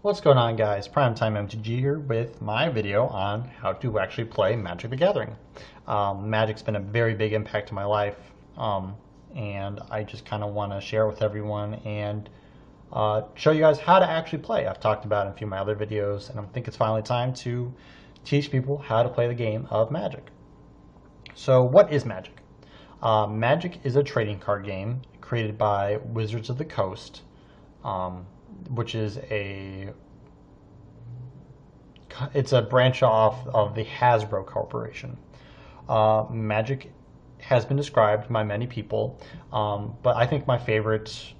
What's going on, guys? Primetime MTG here with my video on how to actually play Magic the Gathering. Magic's been a very big impact to my life, and I just kind of want to share it with everyone and show you guys how to actually play. I've talked about it in a few of my other videos, and I think it's finally time to teach people how to play the game of Magic. So what is Magic? Magic is a trading card game created by Wizards of the Coast, which is it's a branch off of the Hasbro Corporation. Magic has been described by many people, but I think my favorite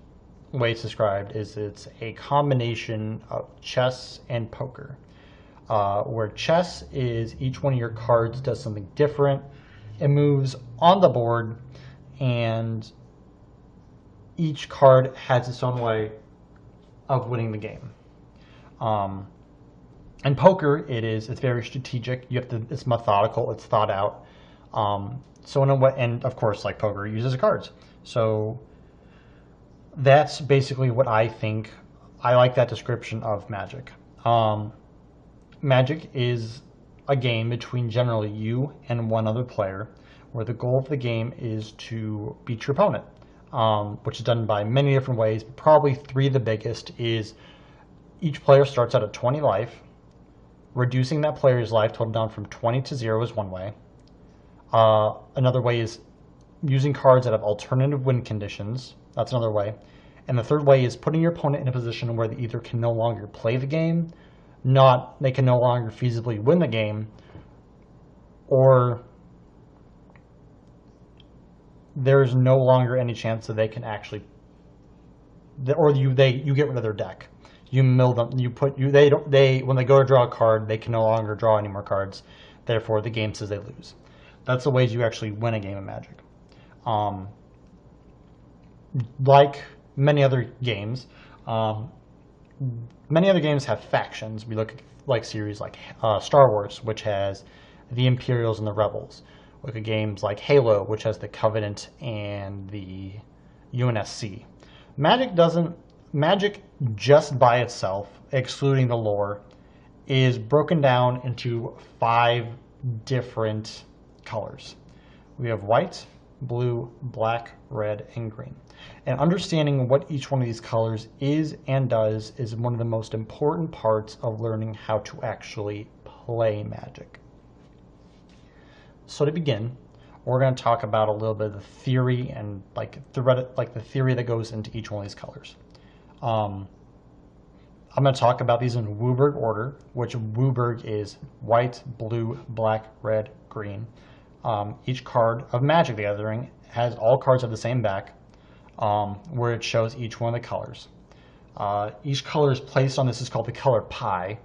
way it's described is it's a combination of chess and poker. Where chess is each one of your cards does something different. It moves on the board, and each card has its own way of winning the game. In poker, it's very strategic. It's methodical. It's thought out. So in a way, and of course, like poker, it uses cards. So that's basically what I think. I like that description of Magic. Magic is a game between generally you and one other player, where the goal of the game is to beat your opponent, which is done by many different ways. But probably three of the biggest is each player starts out at 20 life. Reducing that player's life total down from 20 to 0 is one way. Another way is using cards that have alternative win conditions. That's another way. And the third way is putting your opponent in a position where they either can no longer play the game, they can no longer feasibly win the game, or there's no longer any chance that they can actually, or you get rid of their deck. You mill them. When they go to draw a card, they can no longer draw any more cards. Therefore, the game says they lose. That's the ways you actually win a game of Magic. Like many other games, have factions. We look at like series like Star Wars, which has the Imperials and the Rebels. Look at games like Halo, which has the Covenant and the UNSC. Magic just by itself, excluding the lore, is broken down into 5 different colors. We have white, blue, black, red, and green. And understanding what each one of these colors is and does is one of the most important parts of learning how to actually play Magic. So to begin, we're going to talk about a little bit of the theory and the theory that goes into each one of these colors. I'm going to talk about these in WUBRG order, which WUBRG is white, blue, black, red, green. Each card of Magic the Gathering has all cards of the same back, where it shows each one of the colors. Each color is placed on this is called the color pie,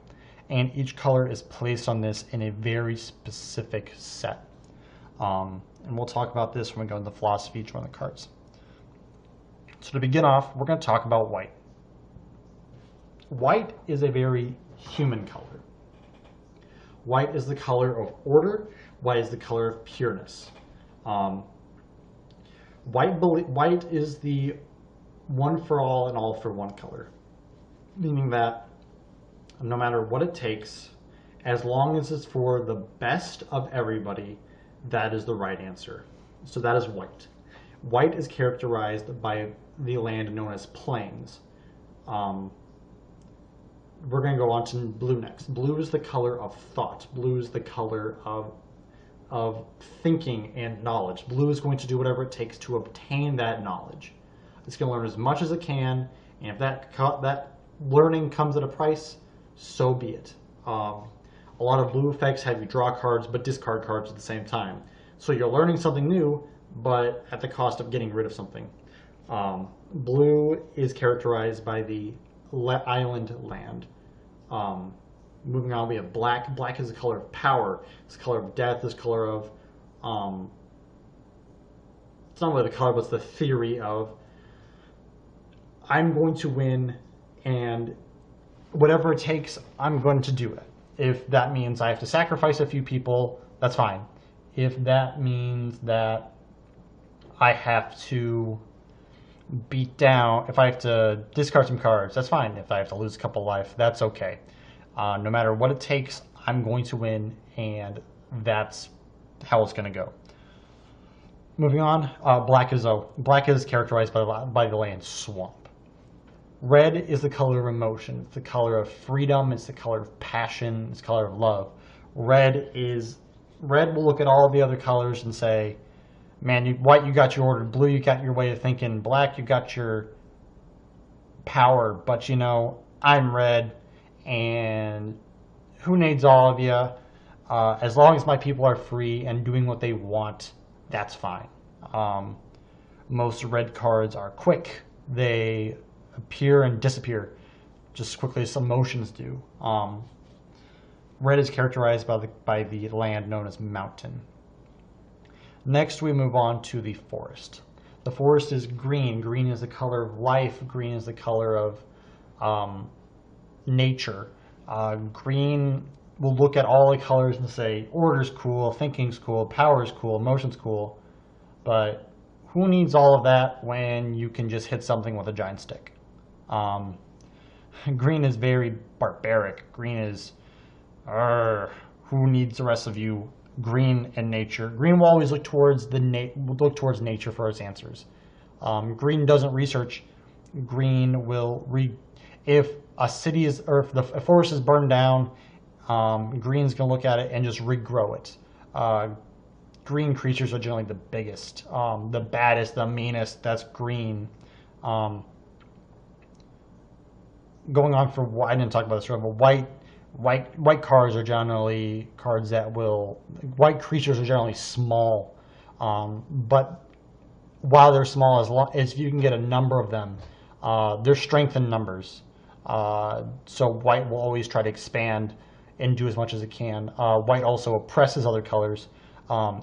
and each color is placed on this in a very specific set. And we'll talk about this when we go into the philosophy of each one of the cards. So to begin off, we're going to talk about white. White is a very human color. White is the color of order. White is the color of pureness. White is the one for all and all for one color, meaning that no matter what it takes, as long as it's for the best of everybody, that is the right answer. So that is white. White is characterized by the land known as plains. We're going to go on to blue next. Blue is the color of thought. Blue is the color of thinking and knowledge. Blue is going to do whatever it takes to obtain that knowledge. It's going to learn as much as it can, and if that learning comes at a price, so be it. A lot of blue effects have you draw cards but discard cards at the same time. So you're learning something new, but at the cost of getting rid of something. Blue is characterized by the island land. Moving on, we have black. Black is the color of power. It's the color of death. It's the color of it's not really the color, but it's the theory of I'm going to win, and whatever it takes, I'm going to do it. If that means I have to sacrifice a few people, that's fine. If that means that I have to beat down, if I have to discard some cards, that's fine. If I have to lose a couple life, that's okay. No matter what it takes, I'm going to win, and that's how it's going to go. Moving on, black is characterized by the land Swamp. Red is the color of emotion. It's the color of freedom. It's the color of passion. It's the color of love. Red will look at all of the other colors and say, man, white, you got your order. Blue, you got your way of thinking. Black, you got your power. But, I'm red, and who needs all of you? As long as my people are free and doing what they want, that's fine. Most red cards are quick. They appear and disappear just as quickly as emotions do. Red is characterized by the land known as mountain. Next, we move on to the forest. The forest is green. Green is the color of life. Green is the color of nature. Green will look at all the colors and say, order's cool, thinking's cool, power's cool, emotion's cool. But who needs all of that when you can just hit something with a giant stick? Green is very barbaric. Green is, who needs the rest of you? Green and nature. Green will always look towards nature for its answers. Green doesn't research. Green will if a city is, or if a forest is burned down, green's gonna look at it and just regrow it. Green creatures are generally the biggest, the baddest, the meanest. That's green. Going on for I didn't talk about this, but white cards are generally cards white creatures are generally small, but while they're small, as you can get a number of them, there's strength in numbers. So white will always try to expand and do as much as it can. White also oppresses other colors.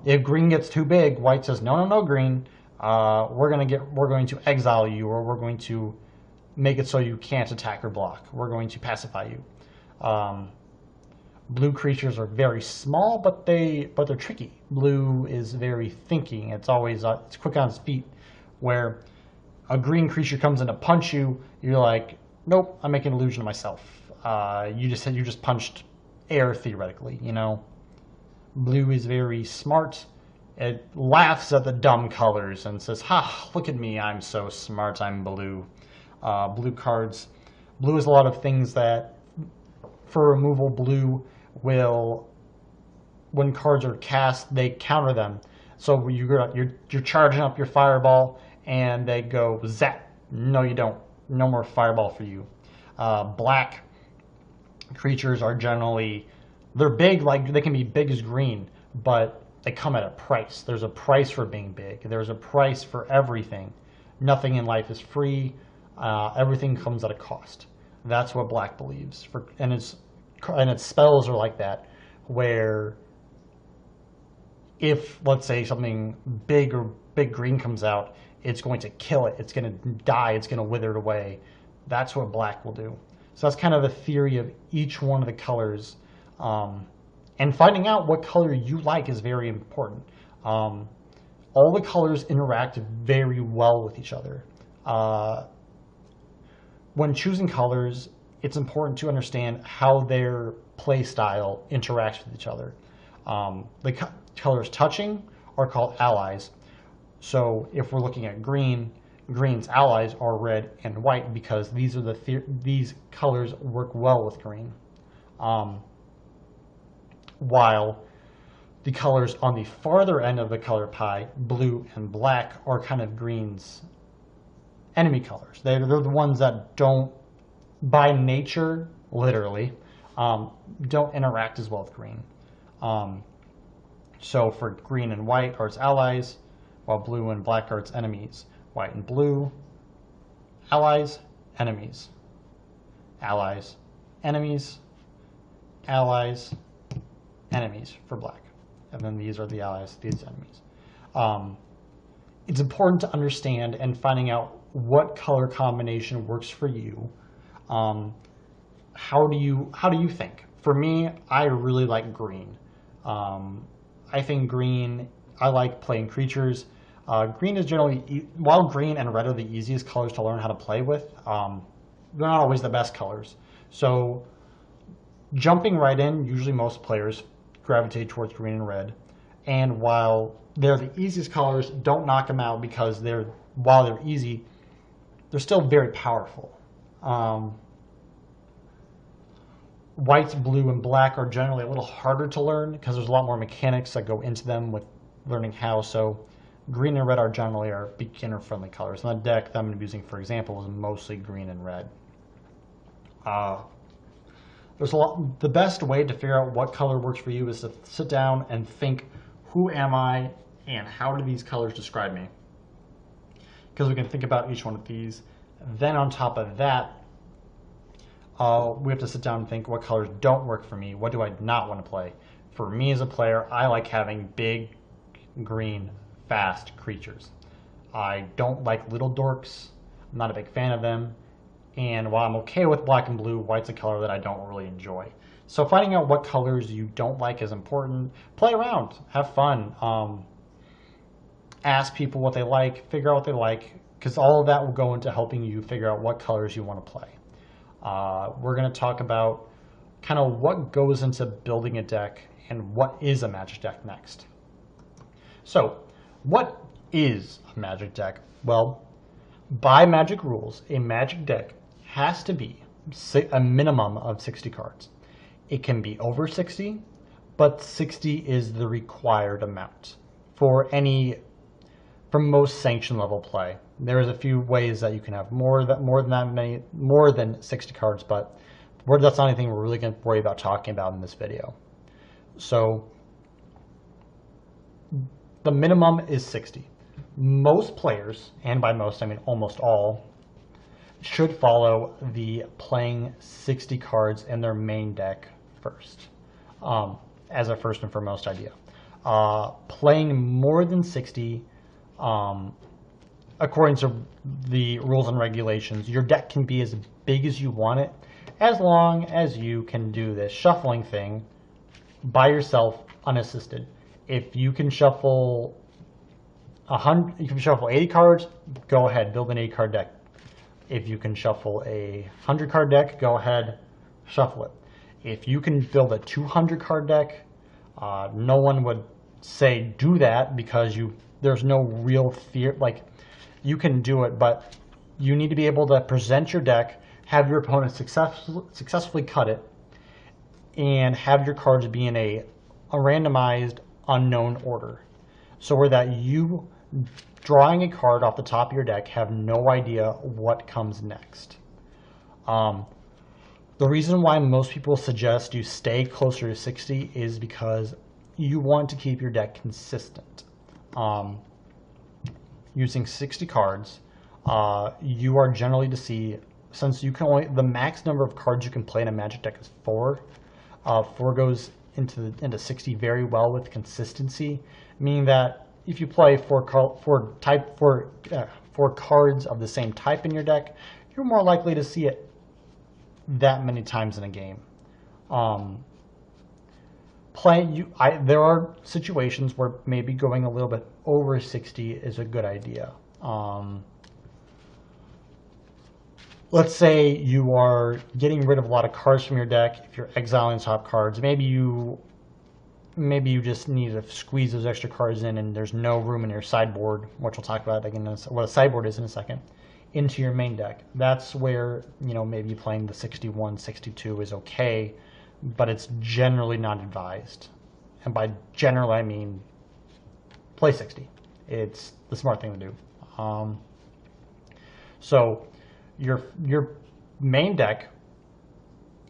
If green gets too big, white says, no, green, we're going to exile you, or we're going to make it so you can't attack or block. We're going to pacify you. Blue creatures are very small, but they're tricky. Blue is very thinking. It's always it's quick on its feet. Where a green creature comes in to punch you, you're like, nope, I'm making an illusion of myself. You just punched air theoretically. Blue is very smart. It laughs at the dumb colors and says, ha, look at me, I'm so smart, I'm blue. Blue is a lot of things that, for removal, blue will, when cards are cast, they counter them. So you're charging up your fireball, and they go zap. No, you don't. No more fireball for you. Black creatures are generally, they're big, like they can be big as green, but they come at a price. There's a price for being big. There's a price for everything. Nothing in life is free. Everything comes at a cost. That's what black believes. And its spells are like that, where if, let's say, something big green comes out, it's going to kill it. It's going to die. It's going to wither it away. That's what black will do. So that's kind of a theory of each one of the colors. And finding out what color you like is very important. All the colors interact very well with each other. When choosing colors, it's important to understand how their play style interacts with each other. The colors touching are called allies. So if we're looking at green's allies are red and white, because these colors work well with green. While the colors on the farther end of the color pie, blue and black, are kind of green's enemy colors. They're the ones that don't, by nature, literally, don't interact as well with green. So for green and white are its allies, while blue and black are its enemies. White and blue, allies, enemies. Allies, enemies, allies, enemies for black. And then these are the allies, these enemies. It's important to understand and finding out what color combination works for you. How do you think? For me, I really like green. I think green, I like playing creatures. Green is generally, while green and red are the easiest colors to learn how to play with, they're not always the best colors. So jumping right in, usually most players gravitate towards green and red. And while they're the easiest colors, don't knock them out because while they're easy, they're still very powerful. Whites, blue, and black are generally a little harder to learn because there's a lot more mechanics that go into them with learning how. So green and red are generally our beginner-friendly colors. And the deck that I'm going to be using, for example, is mostly green and red. The best way to figure out what color works for you is to sit down and think, who am I and how do these colors describe me? Because we can think about each one of these. Then on top of that, we have to sit down and think what colors don't work for me. What do I not want to play? For me as a player, I like having big, green, fast creatures. I don't like little dorks. I'm not a big fan of them. And while I'm okay with black and blue, white's a color that I don't really enjoy. So finding out what colors you don't like is important. Play around, have fun. Ask people what they like, figure out what they like, because all of that will go into helping you figure out what colors you want to play. We're going to talk about kind of what goes into building a deck and what is a Magic deck next. So, what is a Magic deck? Well, by Magic rules, a Magic deck has to be a minimum of 60 cards. It can be over 60, but 60 is the required amount for most sanction level play. There's a few ways that you can have more than 60 cards, but that's not anything we're really going to worry about talking about in this video. So the minimum is 60. Most players, and by most I mean almost all, should follow the playing 60 cards in their main deck first, as a first and foremost idea. Playing more than 60, according to the rules and regulations, your deck can be as big as you want it, as long as you can do this shuffling thing by yourself, unassisted. If you can shuffle 80 cards, go ahead, build an 80-card deck. If you can shuffle a 100-card deck, go ahead, shuffle it. If you can build a 200-card deck, no one would say do that because there's no real fear. Like, you can do it, but you need to be able to present your deck, have your opponent successfully cut it, and have your cards be in a randomized, unknown order. So where that you drawing a card off the top of your deck have no idea what comes next. The reason why most people suggest you stay closer to 60 is because you want to keep your deck consistent. Using 60 cards, you are generally to see, since you can the max number of cards you can play in a Magic deck is 4. 4 goes into 60 very well with consistency, meaning that if you play four cards of the same type in your deck, you're more likely to see it that many times in a game. There are situations where maybe going a little bit over 60 is a good idea. Let's say you are getting rid of a lot of cards from your deck. If you're exiling top cards, maybe you just need to squeeze those extra cards in and there's no room in your sideboard, which we'll talk about again, what a sideboard is in a second, into your main deck. That's where, maybe playing the 61, 62 is okay, but it's generally not advised. And by general, I mean play 60. It's the smart thing to do. So your main deck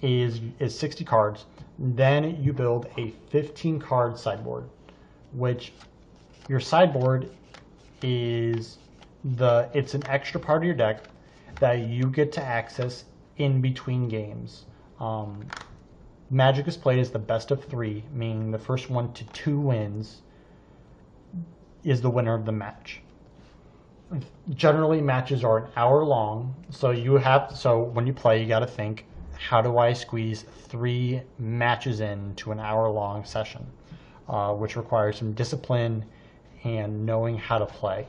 is 60 cards. Then you build a 15-card sideboard, which your sideboard is it's an extra part of your deck that you get to access in between games. Magic is played as the best of 3, meaning the first 1 to 2 wins is the winner of the match. Generally, matches are an hour long, so when you play, you got to think, how do I squeeze 3 matches into an hour-long session, which requires some discipline and knowing how to play.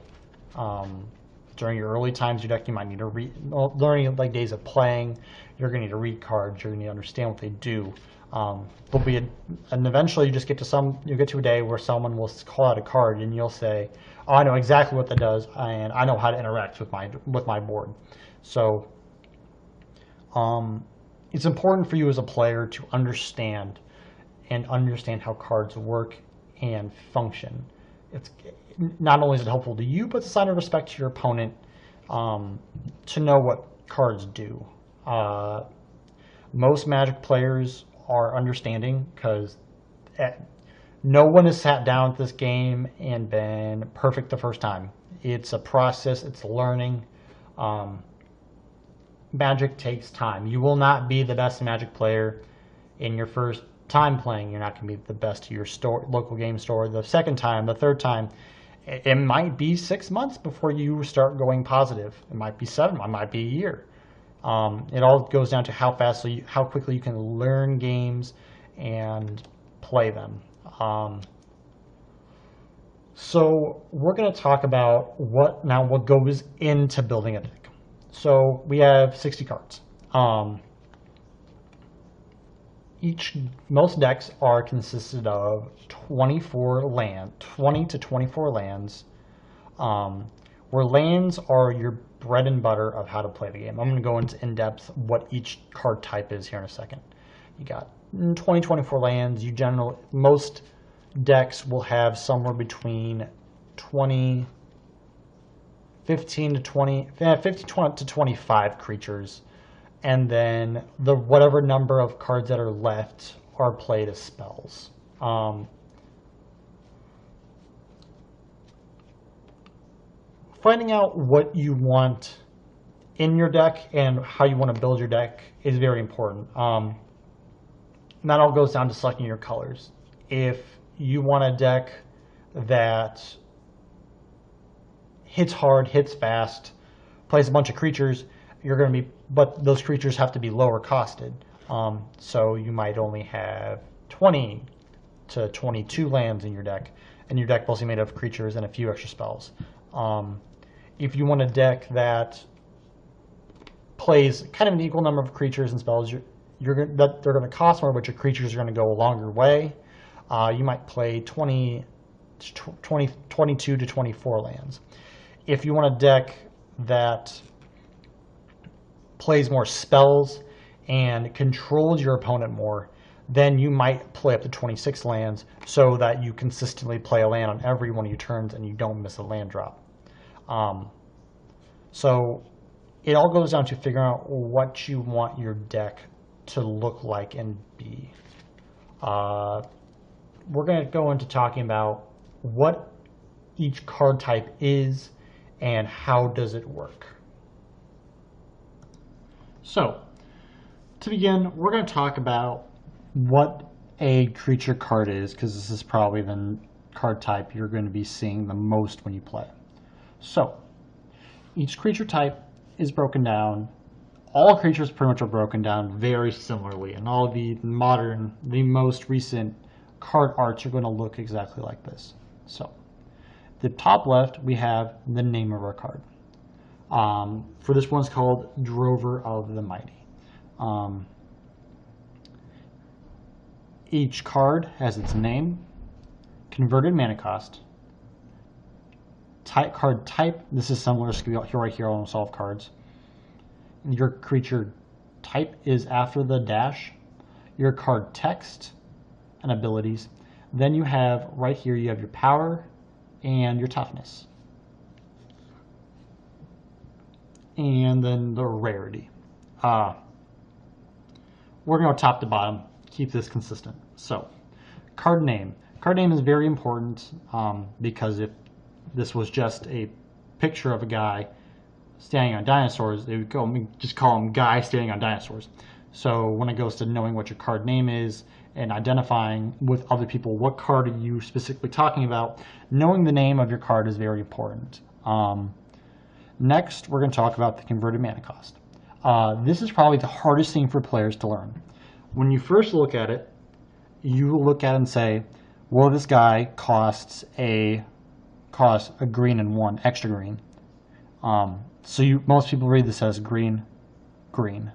During your early times, your deck, you might need to read, learning like days of playing, you're going to need to read cards, you're going to need to understand what they do. There'll be and eventually you just get to you get to a day where someone will call out a card and you'll say, oh, I know exactly what that does, and I know how to interact with my board. So it's important for you as a player to understand how cards work and function. It's not only is it helpful to you, but it's a sign of respect to your opponent to know what cards do. Most Magic players are understanding because no one has sat down at this game and been perfect the first time. It's a process. It's learning. Magic takes time. You will not be the best Magic player in your first time playing. You're not going to be the best to your local game store the second time, the third time. It might be 6 months before you start going positive. It might be 7. It might be a year. It all goes down to how quickly you can learn games and play them. So we're going to talk about what goes into building a deck. So we have 60 cards. Most decks are consisted of 20 to 24 lands, where lands are your bread and butter of how to play the game. I'm going to go into in-depth what each card type is here in a second. You got 24 lands. Most decks will have somewhere between 15 to 25 creatures, and then whatever number of cards that are left are played as spells. Finding out what you want in your deck and how you want to build your deck is very important. That all goes down to selecting your colors. If you want a deck that hits hard, hits fast, plays a bunch of creatures, but those creatures have to be lower costed. So you might only have 20 to 22 lands in your deck, and your deck mostly made of creatures and a few extra spells. If you want a deck that plays kind of an equal number of creatures and spells, they're going to cost more, but your creatures are going to go a longer way. You might play 22 to 24 lands. If you want a deck that plays more spells and controls your opponent more, then you might play up to 26 lands so that you consistently play a land on every one of your turns and you don't miss a land drop. So it all goes down to figuring out what you want your deck to look like and be. We're going to go into talking about what each card type is and how does it work. So, to begin, we're going to talk about what a creature card is, because this is probably the card type you're going to be seeing the most when you play. So, each creature type is broken down. All creatures pretty much are broken down very similarly, and all the most recent card arts are going to look exactly like this. So, the top left, we have the name of our card. For this one's called Drover of the Mighty. Each card has its name, converted mana cost, card type. This is similar to right here on solve cards. Your creature type is after the dash. Your card text and abilities. Then you have right here, you have your power and your toughness. And then the rarity. We're going to go top to bottom, keep this consistent. So, card name. Card name is very important because if this was just a picture of a guy standing on dinosaurs, they would just call him Guy Standing on Dinosaurs. So when it goes to knowing what your card name is and identifying with other people what card are you specifically talking about, knowing the name of your card is very important. Next, we're going to talk about the converted mana cost. This is probably the hardest thing for players to learn. When you first look at it, you will look at it and say, well, this guy costs a costs a green and 1 extra green. So most people read this as green, green.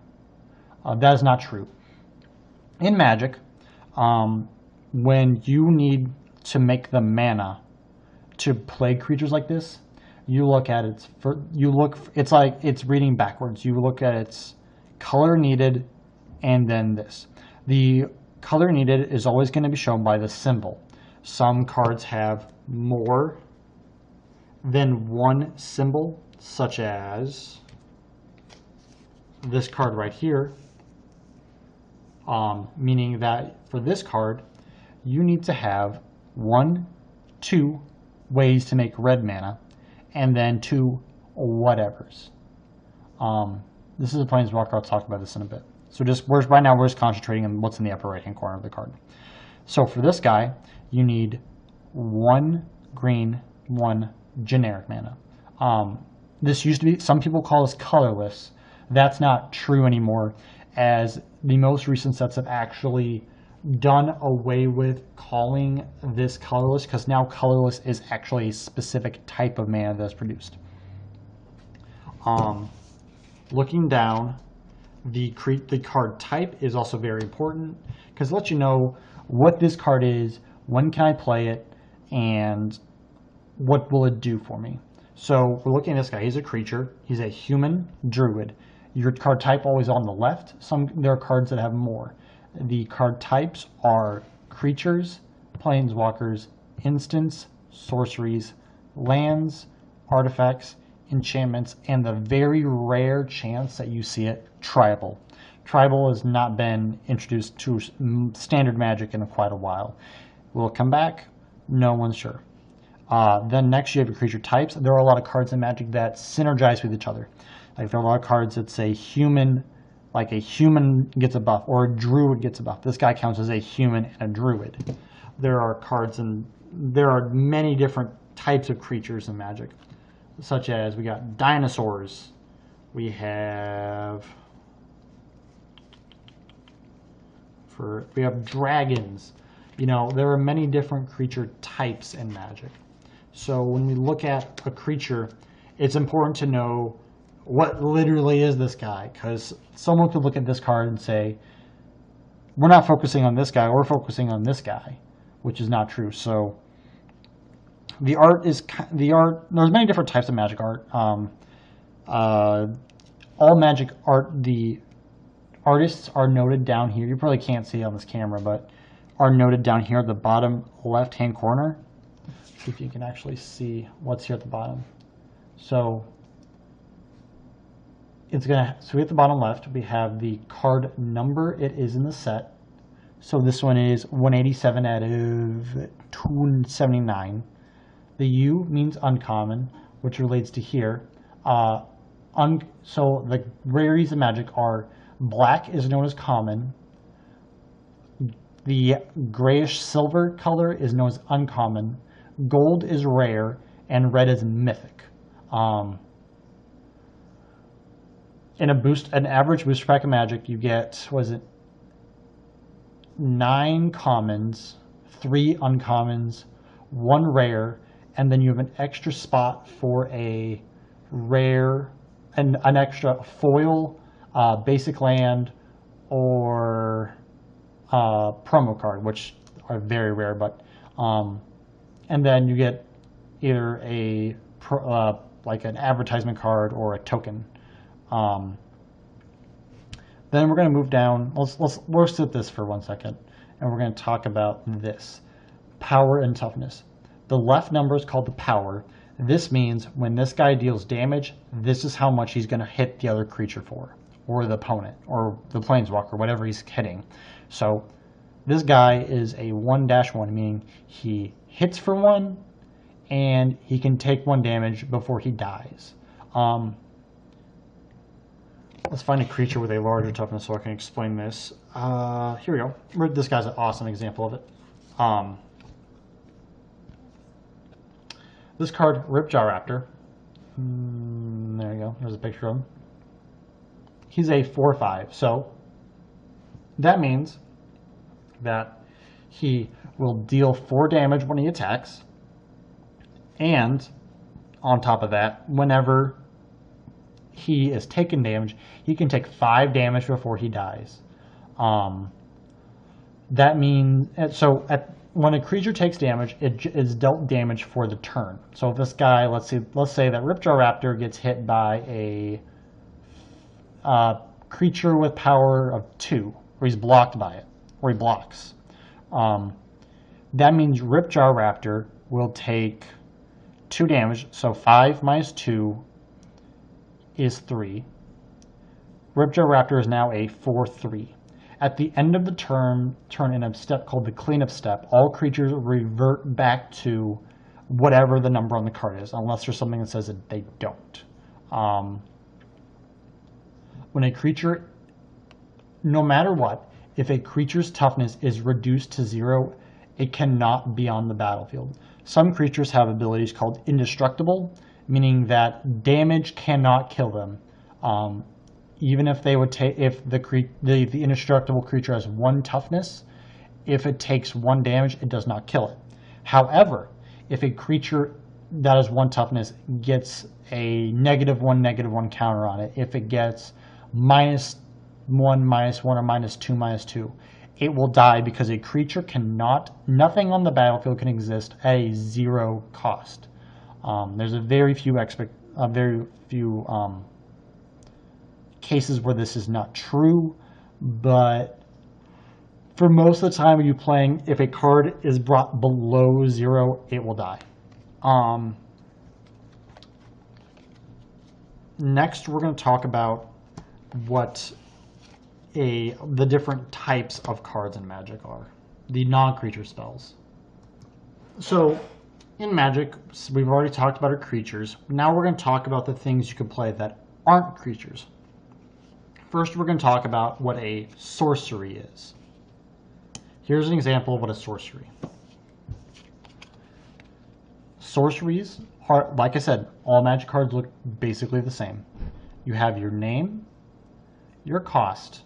That is not true. In Magic, when you need to make the mana to play creatures like this, you look at its it's like it's reading backwards. You look at its color needed and then this. The color needed is always going to be shown by the symbol. Some cards have more than one symbol, such as this card right here, meaning that for this card, you need to have 2 ways to make red mana, and then 2 whatevers. This is a Planeswalker. I'll talk about this in a bit. So right now we're just concentrating on what's in the upper right-hand corner of the card. So for this guy, you need 1 green, 1 generic mana. This used to be, some people call this colorless. That's not true anymore, as the most recent sets have actually done away with calling this colorless, because now colorless is actually a specific type of mana that's produced. Looking down, the card type is also very important, because it lets you know what this card is, when can I play it, and what will it do for me. So we're looking at this guy. He's a creature. He's a human druid. Your card type always on the left. There are cards that have more. The card types are creatures, planeswalkers, instants, sorceries, lands, artifacts, enchantments, and the very rare chance that you see it, tribal. Tribal has not been introduced to standard Magic in quite a while. Will it come back? No one's sure. Then next you have your creature types. There are a lot of cards in Magic that synergize with each other. Like there are a lot of cards that say human, like a human gets a buff, or a druid gets a buff. This guy counts as a human and a druid. There are cards, and there are many different types of creatures in Magic, such as we got dinosaurs. We have dragons. You know, there are many different creature types in Magic. So when we look at a creature, it's important to know what literally is this guy, because someone could look at this card and say, we're not focusing on this guy, we're focusing on this guy, which is not true. So there's many different types of Magic art. All Magic art, the artists are noted down here. You probably can't see it on this camera, but are noted down here at the bottom left-hand corner. See if you can actually see what's here at the bottom. So we at the bottom left, we have the card number it is in the set. So this one is 187 out of 279. The U means uncommon, which relates to here. So the rarities of Magic are black is known as common. The grayish silver color is known as uncommon. Gold is rare, and red is mythic. In an average booster pack of Magic, you get, 9 commons, 3 uncommons, 1 rare, and then you have an extra spot for a rare, and an extra foil, basic land, or promo card, which are very rare, but and then you get either like an advertisement card or a token. Then we're going to move down. We'll sit this for 1 second, and we're going to talk about this power and toughness. The left number is called the power. This means when this guy deals damage, this is how much he's going to hit the other creature for, or the opponent, or the planeswalker, whatever he's hitting. So this guy is a 1-1, meaning he hits for 1, and he can take 1 damage before he dies. Let's find a creature with a larger toughness so I can explain this. Here we go. This guy's an awesome example of it. This card, Ripjaw Raptor. There you go. There's a picture of him. He's a 4/5. So that means that he will deal 4 damage when he attacks, And on top of that, whenever he is taking damage, he can take 5 damage before he dies. That means, when a creature takes damage, it is dealt damage for the turn. So if this guy, let's say that Ripjaw Raptor gets hit by a creature with power of 2, or he's blocked by it, or he blocks. That means Ripjaw Raptor will take 2 damage, so 5 minus 2 is 3. Ripjaw Raptor is now a 4/3. At the end of the turn in a step called the cleanup step, all creatures revert back to whatever the number on the card is, unless there's something that says that they don't. When a creature, no matter what, if a creature's toughness is reduced to 0, it cannot be on the battlefield. Some creatures have abilities called indestructible, meaning that damage cannot kill them. Even if they would take, if the indestructible creature has 1 toughness, if it takes 1 damage, it does not kill it. However, if a creature that has 1 toughness gets a -1/-1 counter on it, if it gets -1/-1 or -2/-2, it will die because a creature cannot, nothing on the battlefield can exist at a 0 cost. There's a very few cases where this is not true, but for most of the time when you're playing, if a card is brought below 0, it will die. Next, we're going to talk about what the different types of cards in Magic are, the non-creature spells. So in Magic, we've already talked about our creatures. Now we're going to talk about the things you can play that aren't creatures. First, we're going to talk about what a sorcery is. Here's an example of what a sorcery. Sorceries are, like I said, all Magic cards look basically the same. You have your name, your cost,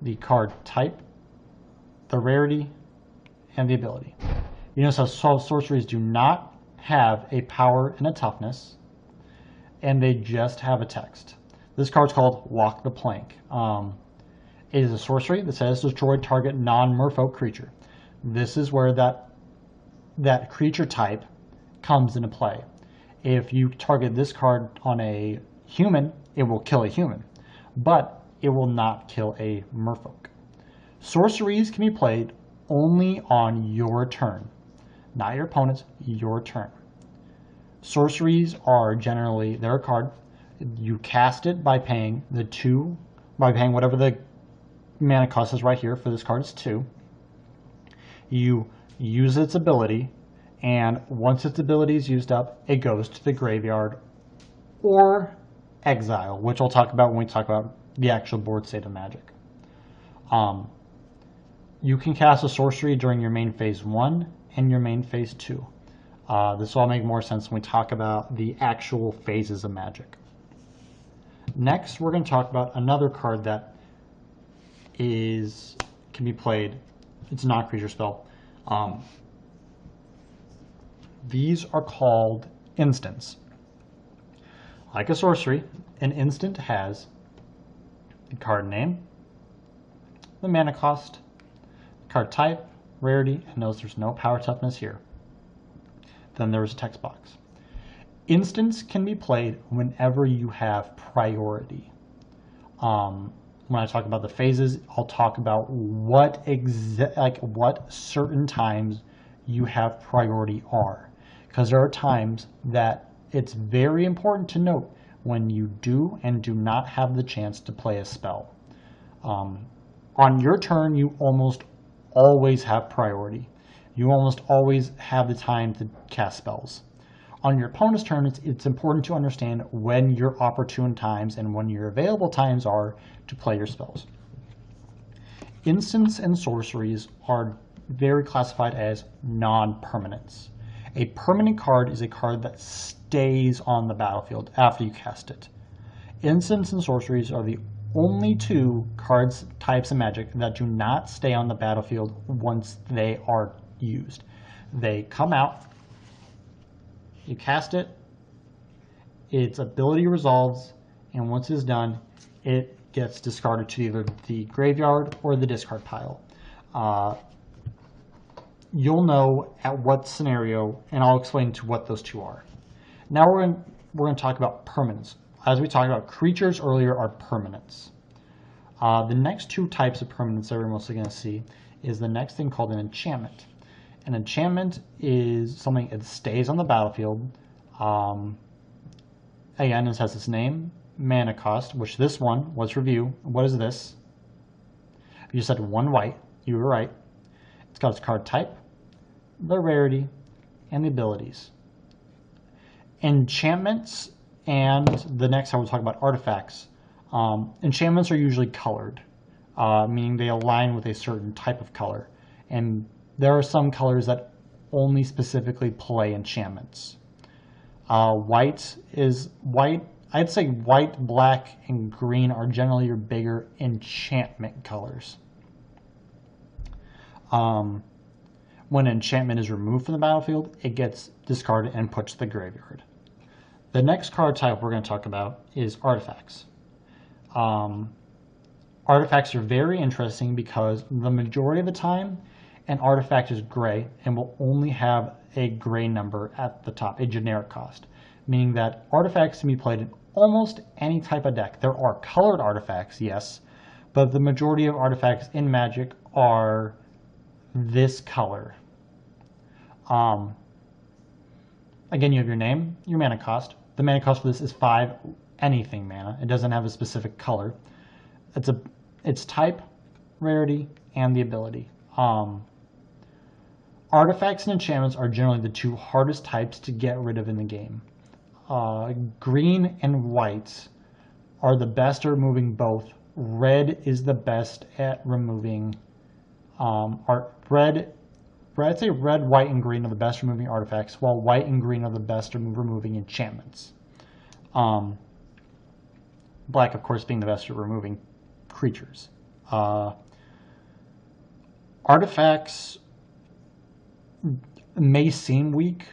the card type, the rarity, and the ability. You notice how sorceries do not have a power and a toughness, and they just have a text. This card's called Walk the Plank. It is a sorcery that says destroy target non-merfolk creature. This is where that creature type comes into play. If you target this card on a human, it will kill a human, but it will not kill a merfolk. Sorceries can be played only on your turn, not your opponent's, your turn. Sorceries are generally, they're a card. You cast it by paying whatever the mana cost is right here. For this card, it's 2. You use its ability, and once its ability is used up, it goes to the graveyard or exile, which I'll talk about when we talk about the actual board state of Magic. You can cast a sorcery during your main phase 1 and your main phase 2. This will all make more sense when we talk about the actual phases of Magic. Next, we're going to talk about another card that can be played. It's a non-creature spell. These are called instants. Like a sorcery, an instant has the card name, the mana cost, the card type, rarity, and notice there's no power toughness here. Then there's a text box. Instants can be played whenever you have priority. When I talk about the phases, I'll talk about what certain times you have priority are. Because there are times that it's very important to note when you do and do not have the chance to play a spell. On your turn, you almost always have priority. You almost always have the time to cast spells. On your opponent's turn, it's important to understand when your opportune times and when your available times are to play your spells. Instants and sorceries are very classified as non-permanents. A permanent card is a card that stays on the battlefield after you cast it. Instants and sorceries are the only 2 cards types of Magic that do not stay on the battlefield once they are used. They come out, You cast it, its ability resolves, and once it is done, it gets discarded to either the graveyard or the discard pile. You'll know at what scenario, and I'll explain to what those two are. Now we're going to talk about permanents. As we talked about, creatures earlier are permanents. The next two types of permanents that we're mostly going to see is the next thing called an enchantment. An enchantment is something that stays on the battlefield. Again, this has its name, mana cost, which this one, let's review. What is this? You said 1 white, you were right. It's got its card type, the rarity, and the abilities. Enchantments, and the next time we'll talk about artifacts. Enchantments are usually colored, meaning they align with a certain type of color. And there are some colors that only specifically play enchantments. White is white. I'd say white, black, and green are generally your bigger enchantment colors. When enchantment is removed from the battlefield, it gets discarded and put to the graveyard. The next card type we're going to talk about is artifacts. Artifacts are very interesting because the majority of the time, an artifact is gray and will only have a gray number at the top, a generic cost, meaning that artifacts can be played in almost any type of deck. There are colored artifacts, yes, but the majority of artifacts in Magic are this color. Again, you have your name, your mana cost. The mana cost for this is 5 anything mana. It doesn't have a specific color. It's type, rarity, and the ability. Artifacts and enchantments are generally the two hardest types to get rid of in the game. Green and white are the best at removing both. Red is the best at removing I'd say red, white, and green are the best at removing artifacts, while white and green are the best at removing enchantments. Black, of course, being the best at removing creatures. Artifacts may seem weak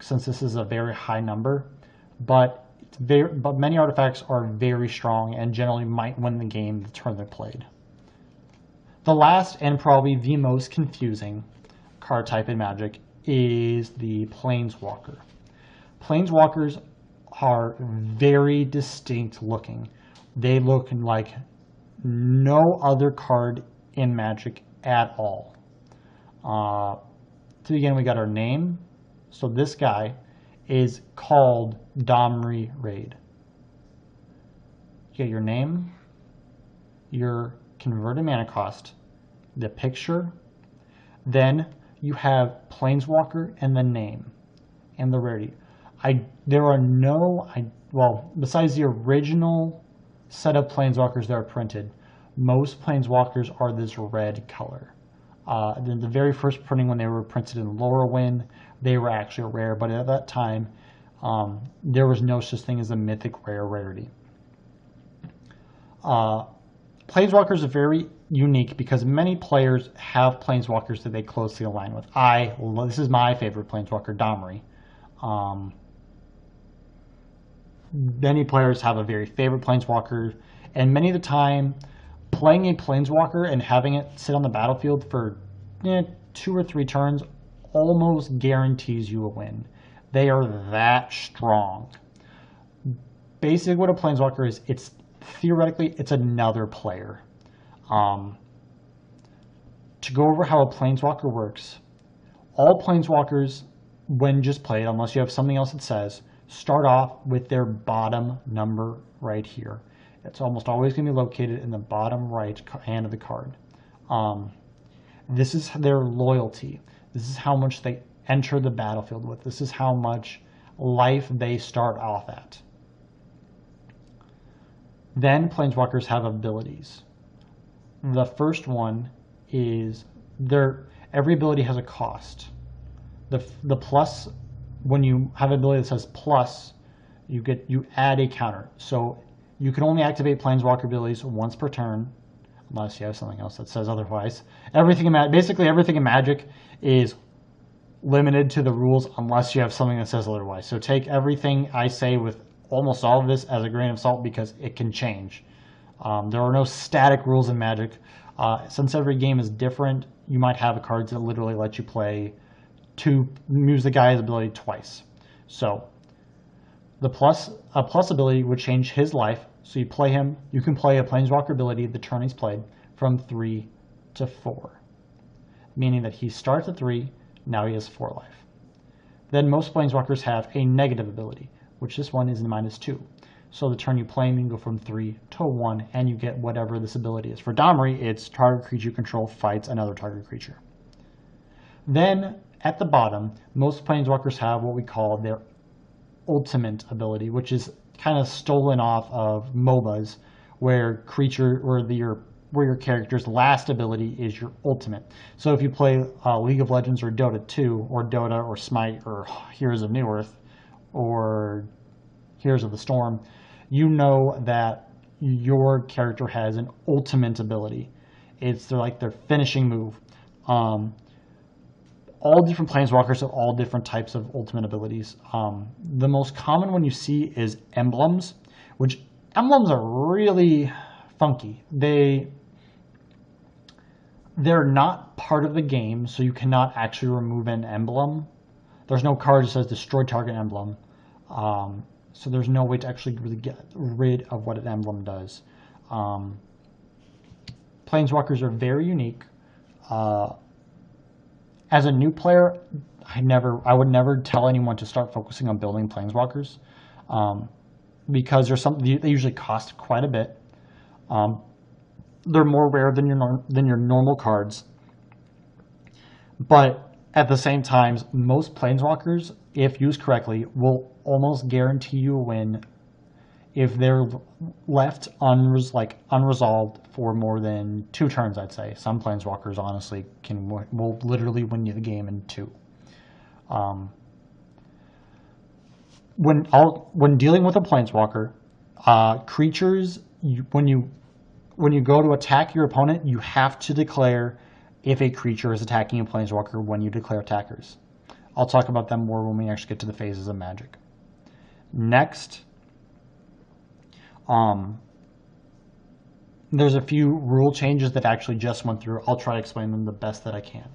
since this is a very high number, but many artifacts are very strong and generally might win the game the turn they're played. The last and probably the most confusing card type in Magic is the Planeswalker. Planeswalkers are very distinct looking. They look like no other card in Magic at all. To begin, we got our name. So this guy is called Domri Raid. You get your name, your converted mana cost, the picture, then you have Planeswalker and the name and the rarity. Besides the original set of Planeswalkers that are printed, most Planeswalkers are this red color. Then the very first printing, when they were printed in Lorwyn, they were actually rare, but at that time, there was no such thing as a mythic rare rarity. Planeswalkers are very unique because many players have Planeswalkers that they closely align with. This is my favorite Planeswalker, Domri. Many players have a very favorite Planeswalker, and many of the time, playing a Planeswalker and having it sit on the battlefield for 2 or 3 turns almost guarantees you a win. They are that strong. Basically, what a Planeswalker is, theoretically, it's another player. To go over how a Planeswalker works, all Planeswalkers, when just played, unless you have something else that says, start off with their bottom number right here. It's almost always going to be located in the bottom right hand of the card. This is their loyalty. This is how much they enter the battlefield with. This is how much life they start off at. Then Planeswalkers have abilities. The first one is every ability has a cost. The plus, when you have an ability that says plus, you add a counter. So you can only activate Planeswalker abilities once per turn, unless you have something else that says otherwise. Basically everything in Magic is limited to the rules unless you have something that says otherwise. So take everything I say with almost all of this as a grain of salt because it can change. There are no static rules in Magic. Since every game is different, you might have cards that literally let you use the guy's ability twice. So a plus ability would change his life. So you can play a Planeswalker ability the turn he's played from 3 to 4. Meaning that he starts at 3, now he has 4 life. Then most Planeswalkers have a negative ability, which this one is -2. So the turn you play him, you can go from 3 to 1, and you get whatever this ability is. For Domri, it's target creature you control fights another target creature. Then, at the bottom, most Planeswalkers have what we call their ultimate ability, which is kind of stolen off of MOBAs, where your character's last ability is your ultimate. So if you play League of Legends or Dota 2, or Dota, or Smite, or Heroes of Newerth, or Heroes of the Storm, you know that your character has an ultimate ability. It's like their finishing move. All different Planeswalkers have all different types of ultimate abilities. The most common one you see is emblems, which emblems are really funky. They're not part of the game, so you cannot actually remove an emblem. There's no card that says destroy target emblem. So there's no way to actually really get rid of what an emblem does. Planeswalkers are very unique. As a new player, I would never tell anyone to start focusing on building Planeswalkers, because they usually cost quite a bit. They're more rare than your normal cards, but at the same time, most Planeswalkers, if used correctly, will almost guarantee you a win if they're left unresolved for more than 2 turns. I'd say some Planeswalkers honestly will literally win you the game in 2. When dealing with a Planeswalker, creatures, when you go to attack your opponent, you have to declare if a creature is attacking a Planeswalker when you declare attackers. I'll talk about them more when we actually get to the phases of Magic. Next, there's a few rule changes that actually just went through. I'll try to explain them the best that I can.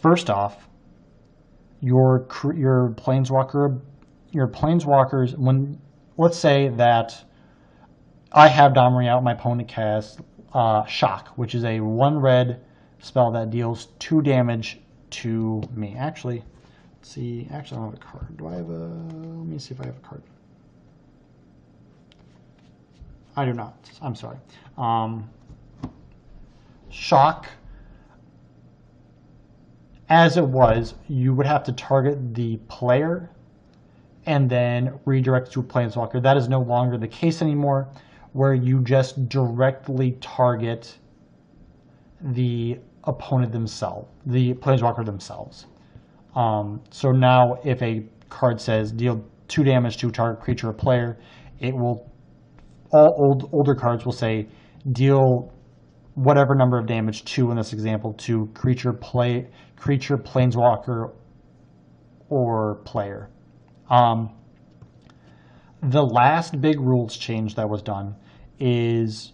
First off, your Planeswalkers, let's say that I have Domri out, my opponent casts Shock, which is a 1 red spell that deals 2 damage to me. Actually, let's see. Actually, I don't have a card. Do I have a? Let me see if I have a card. I do not. I'm sorry. Shock, as it was, you would have to target the player and then redirect to a Planeswalker. That is no longer the case anymore, where you just directly target the opponent themselves, the Planeswalker themselves. So now if a card says deal 2 damage to a target creature or player, all older cards will say deal whatever number of damage to, in this example, to creature, Planeswalker, or player. The last big rules change that was done is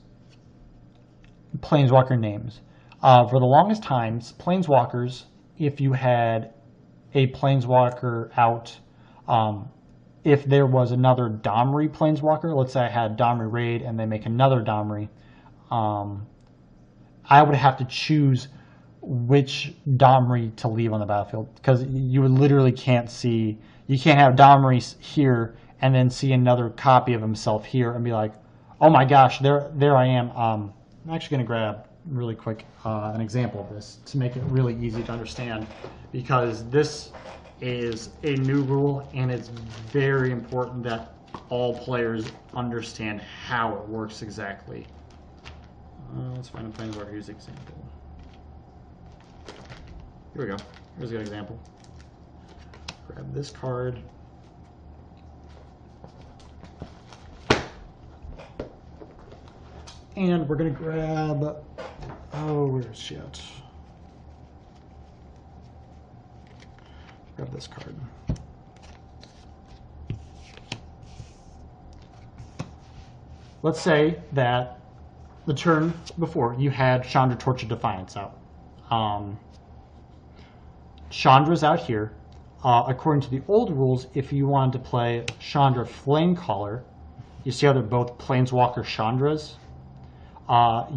Planeswalker names. For the longest times, Planeswalkers, if you had a Planeswalker out, if there was another Domri Planeswalker, let's say I had Domri Raid and they make another Domri, I would have to choose which Domri to leave on the battlefield, because you literally can't have Domri here and then see another copy of himself here and be like, oh my gosh, there I am. I'm actually going to grab really quick an example of this to make it really easy to understand, because this is a new rule and it's very important that all players understand how it works exactly. Let's find a Planeswalker use example. Here we go. Here's a good example. Grab this card. And we're going to grab, where's she at? grab this card. Let's say that the turn before you had Chandra Torch of Defiance out. Chandra's out here. According to the old rules, if you wanted to play Chandra Flamecaller, you see how they're both Planeswalker Chandras?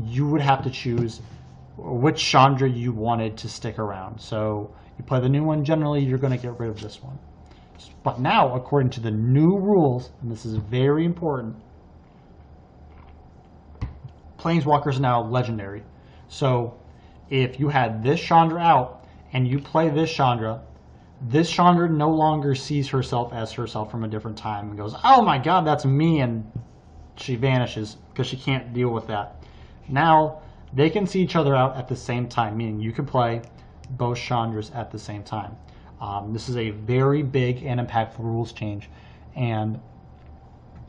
You would have to choose which Chandra you wanted to stick around. So you play the new one, generally you're going to get rid of this one. But now, according to the new rules, and this is very important, Planeswalkers are now legendary. So if you had this Chandra out and you play this Chandra no longer sees herself as herself from a different time and goes, oh my god, that's me, and she vanishes because she can't deal with that. Now they can see each other out at the same time, meaning you can play both Chandras at the same time. This is a very big and impactful rules change, and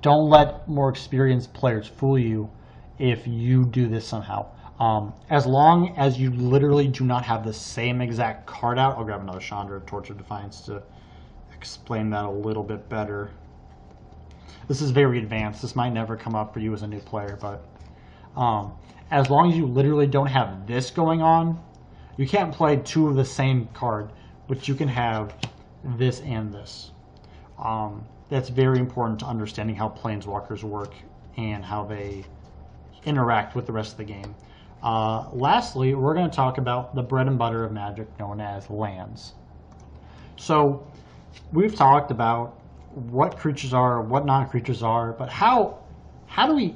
don't let more experienced players fool you if you do this somehow. As long as you literally do not have the same exact card out. I'll grab another Chandra Torch of Defiance to explain that a little bit better. This is very advanced. This might never come up for you as a new player, but as long as you literally don't have this going on, you can't play two of the same card, but you can have this and this. That's very important to understanding how Planeswalkers work and how they interact with the rest of the game. Lastly, we're going to talk about the bread and butter of Magic, known as lands. So we've talked about what creatures are, what non-creatures are, but how do we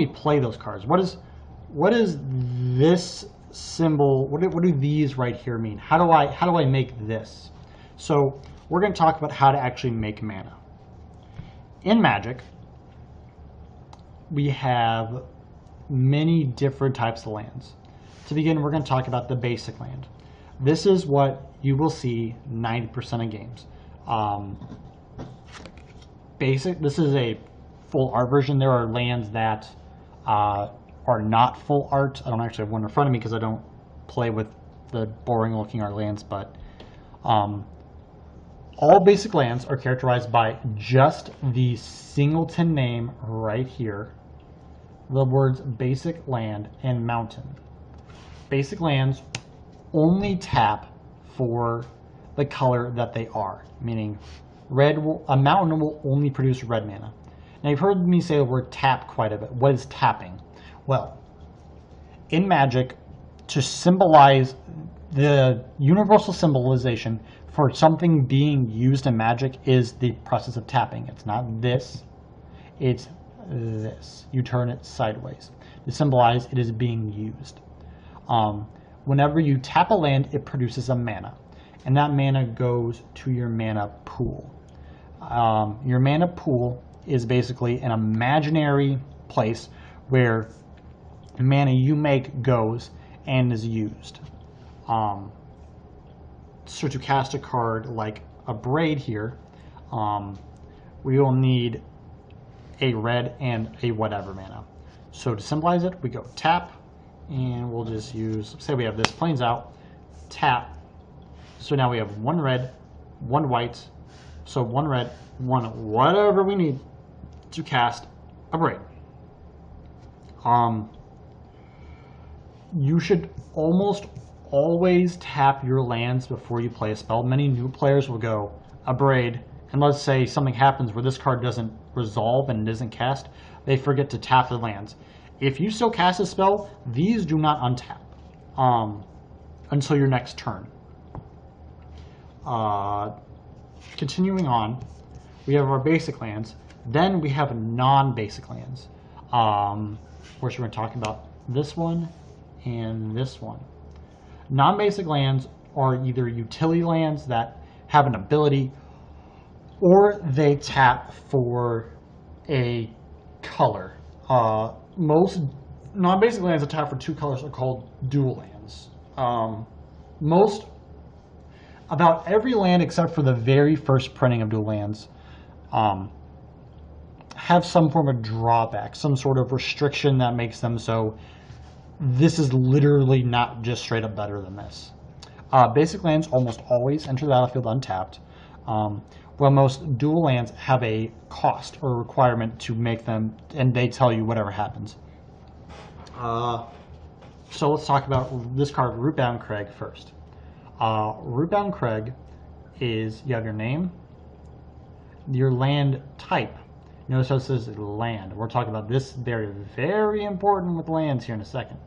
play those cards? What is this symbol? What do these right here mean? How do I make this? So we're going to talk about how to actually make mana. In Magic, we have many different types of lands. To begin, we're going to talk about the basic land. This is what you will see 90% of games. This is a full art version. There are lands that are not full art. I don't actually have one in front of me because I don't play with the boring looking art lands, but all basic lands are characterized by just the singleton name right here, the words basic land and mountain. Basic lands only tap for the color that they are, meaning a mountain will only produce red mana. Now you've heard me say the word tap quite a bit. What is tapping? Well, in Magic, to symbolize the universal symbolization for something being used in Magic is the process of tapping. It's not this, it's this. You turn it sideways to symbolize it is being used. Whenever you tap a land, it produces a mana, and that mana goes to your mana pool. Your mana pool is basically an imaginary place where the mana you make goes and is used. So to cast a card like a Braid here, we will need a red and a whatever mana. So to symbolize it, we go tap, and we'll just use, say we have this plains out, tap. So now we have one red, one white, so one red, one whatever we need to cast a Braid. You should almost always tap your lands before you play a spell. Many new players will go a Braid, and let's say something happens where this card doesn't resolve and it isn't cast, they forget to tap the lands. If you still cast a spell, these do not untap until your next turn. Continuing on, we have our basic lands. Then we have non-basic lands. We're going to talk about this one and this one. Non-basic lands are either utility lands that have an ability, or they tap for a color. Most non-basic lands that tap for two colors are called dual lands. About every land except for the very first printing of dual lands have some form of drawback, some sort of restriction that makes them so this is literally not just straight up better than this. Basic lands almost always enter the battlefield untapped. Well, most dual lands have a cost or requirement to make them, and they tell you whatever happens. So let's talk about this card, Rootbound Crag, first. Rootbound Crag is, you have your name, your land type. Notice how it says land. We're talking about this very, very important with lands here in a second.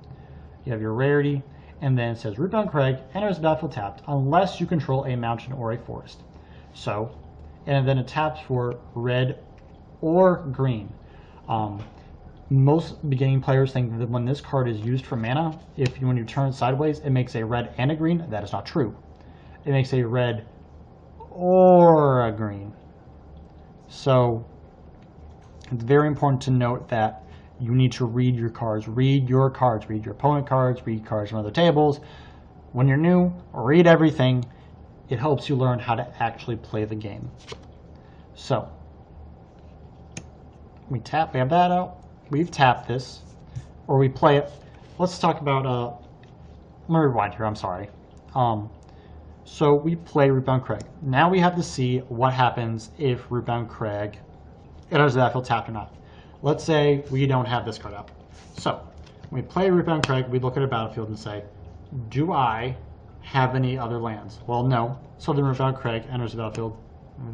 You have your rarity, and then it says Rootbound Crag enters the battlefield tapped unless you control a mountain or a forest. So, and then it taps for red or green. Most beginning players think that when this card is used for mana, when you turn it sideways, it makes a red and a green. That is not true. It makes a red or a green. So it's very important to note that you need to read your cards. Read your cards. Read your opponent cards. Read cards from other tables. When you're new, read everything. It helps you learn how to actually play the game. So we tap. We have that out. We've tapped this, or we play it. Let's talk about, let me rewind here, I'm sorry. So we play Rootbound Crag. Now we have to see what happens if Rootbound Crag enters the battlefield tapped or not. Let's say we don't have this card out. So when we play Rootbound Crag, we look at a battlefield and say, do I have any other lands? Well, no. So then Rootbound Crag enters the battlefield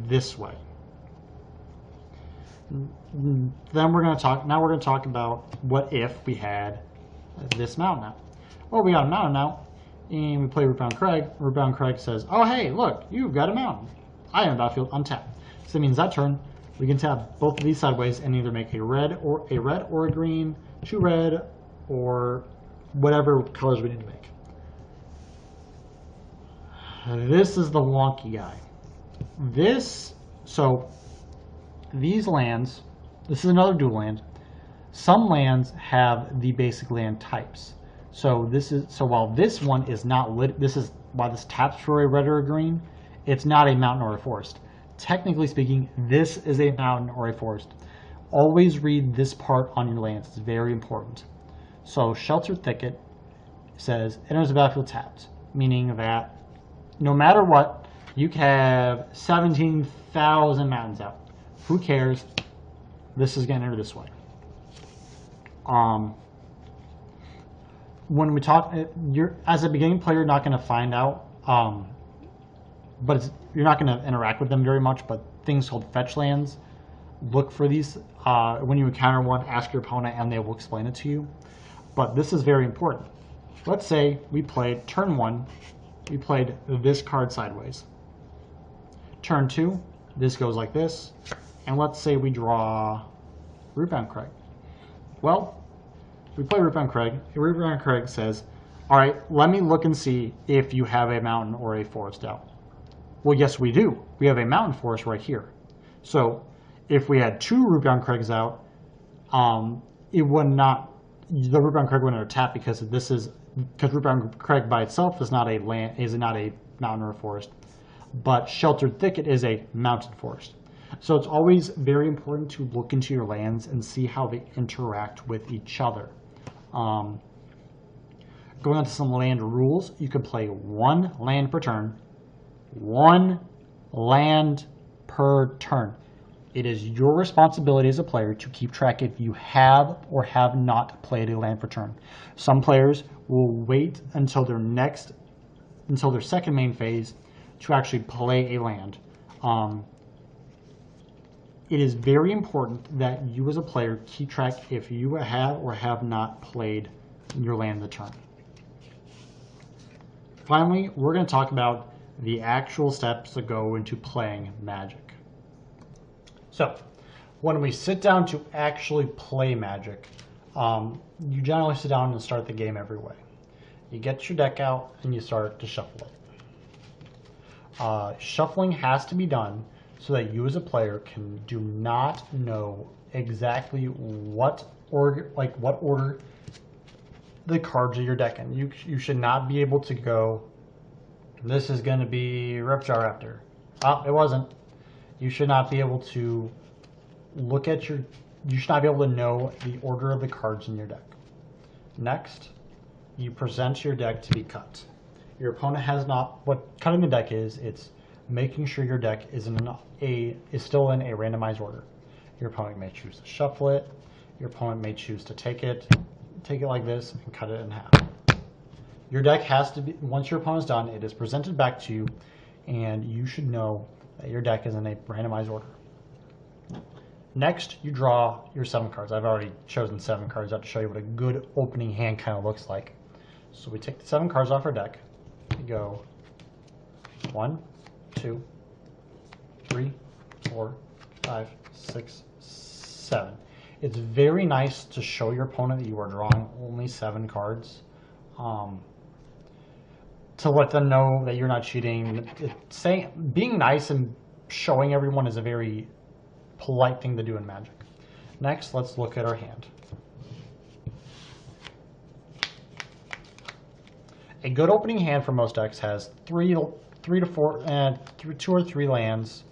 this way. Then we're going to talk about what if we had this mountain out. Well, we got a mountain out, and we play Rootbound Crag. Rootbound Crag says, oh, hey, look, you've got a mountain. I am battlefield untapped. So that means that turn, we can tap both of these sideways and either make a red or a green, 2 red, or whatever colors we need to make. This is the wonky guy. These lands, this is another dual land. Some lands have the basic land types. So while this one is not lit, while this taps for a red or a green, it's not a mountain or a forest. Technically speaking, this is a mountain or a forest. Always read this part on your lands. It's very important. So Sheltered Thicket says enters the battlefield tapped, meaning that no matter what, you can have 17,000 mountains out. Who cares? This is going to enter this way. When we talk, as a beginning player, you're not going to find out, you're not going to interact with them very much. But things called fetch lands, look for these. When you encounter one, ask your opponent, and they will explain it to you. But this is very important. Let's say we played turn 1, we played this card sideways. Turn 2, this goes like this. And let's say we draw Rootbound Crag. Well, we play Rootbound Crag. Rootbound Crag says, all right, let me look and see if you have a mountain or a forest out. Well, yes, we do. We have a mountain forest right here. So if we had 2 Rootbound Crags out, the Rootbound Crag wouldn't tap because Rootbound Crag by itself is not a mountain or a forest. But Sheltered Thicket is a mountain forest. So it's always very important to look into your lands and see how they interact with each other. Going on to some land rules, you can play 1 land per turn. 1 land per turn. It is your responsibility as a player to keep track if you have or have not played a land per turn. Some players will wait until their second main phase to actually play a land. It is very important that you as a player keep track if you have or have not played your land the turn. Finally, we're going to talk about the actual steps that go into playing Magic. So, when we sit down to actually play Magic, you generally sit down and start the game every way. You get your deck out and you start to shuffle it. Shuffling has to be done so that you as a player do not know exactly what order the cards of your deck in. You should not be able to go, this is going to be Ripjaw Raptor. Oh, it wasn't. You should not be able to you should not be able to know the order of the cards in your deck. Next, you present your deck to be cut. Your opponent has not, what cutting the deck is, it's making sure your deck is still in a randomized order. Your opponent may choose to shuffle it. Your opponent may choose to take it like this and cut it in half. Your deck has to be, once your opponent's done, it is presented back to you, and you should know that your deck is in a randomized order. Next, you draw your 7 cards. I've already chosen 7 cards out to show you what a good opening hand kind of looks like. So we take the 7 cards off our deck. We go 1, 2, 3, 4, 5, 6, 7. It's very nice to show your opponent that you are drawing only 7 cards. To let them know that you're not cheating. Being nice and showing everyone is a very polite thing to do in Magic. Next, let's look at our hand. A good opening hand for most decks has 2 or 3 lands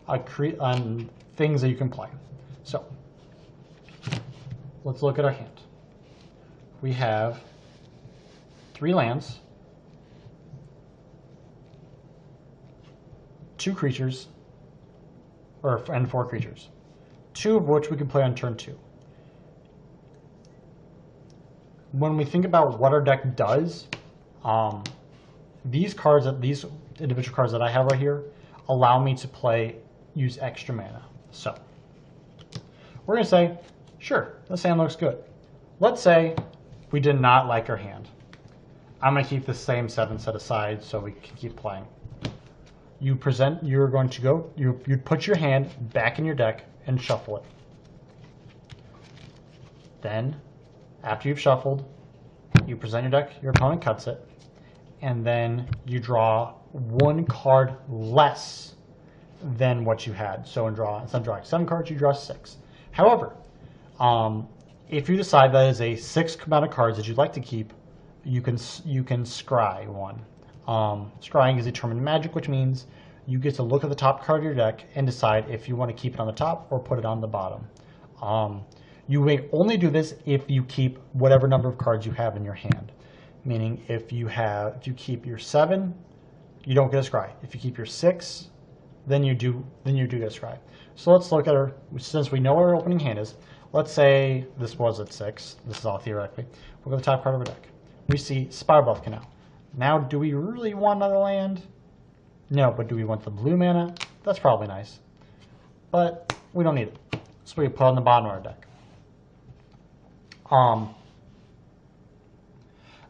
on things that you can play. So, let's look at our hand. We have 3 lands, 2 creatures, and 4 creatures, 2 of which we can play on turn 2. When we think about what our deck does, these individual cards that I have right here allow me to use extra mana. So we're going to say, sure, this hand looks good. Let's say we did not like our hand. I'm going to keep the same 7 set aside so we can keep playing. You put your hand back in your deck and shuffle it. Then, after you've shuffled, you present your deck, your opponent cuts it, and then you draw 1 card less than what you had. So instead of drawing 7 cards, you draw 6. However, if you decide that is a 6 amount of cards that you'd like to keep, you can scry 1. Scrying is a term in Magic, which means you get to look at the top card of your deck and decide if you want to keep it on the top or put it on the bottom. You may only do this if you keep whatever number of cards you have in your hand. Meaning, if you keep your 7, you don't get a scry. If you keep your 6, then you do get a scry. So let's look at since we know what our opening hand is. Let's say this was at 6. This is all theoretically. We'll go to the top card of our deck. We see Spirebluff Canal. Now, do we really want another land? No, but do we want the blue mana? That's probably nice. But we don't need it. So we put it on the bottom of our deck.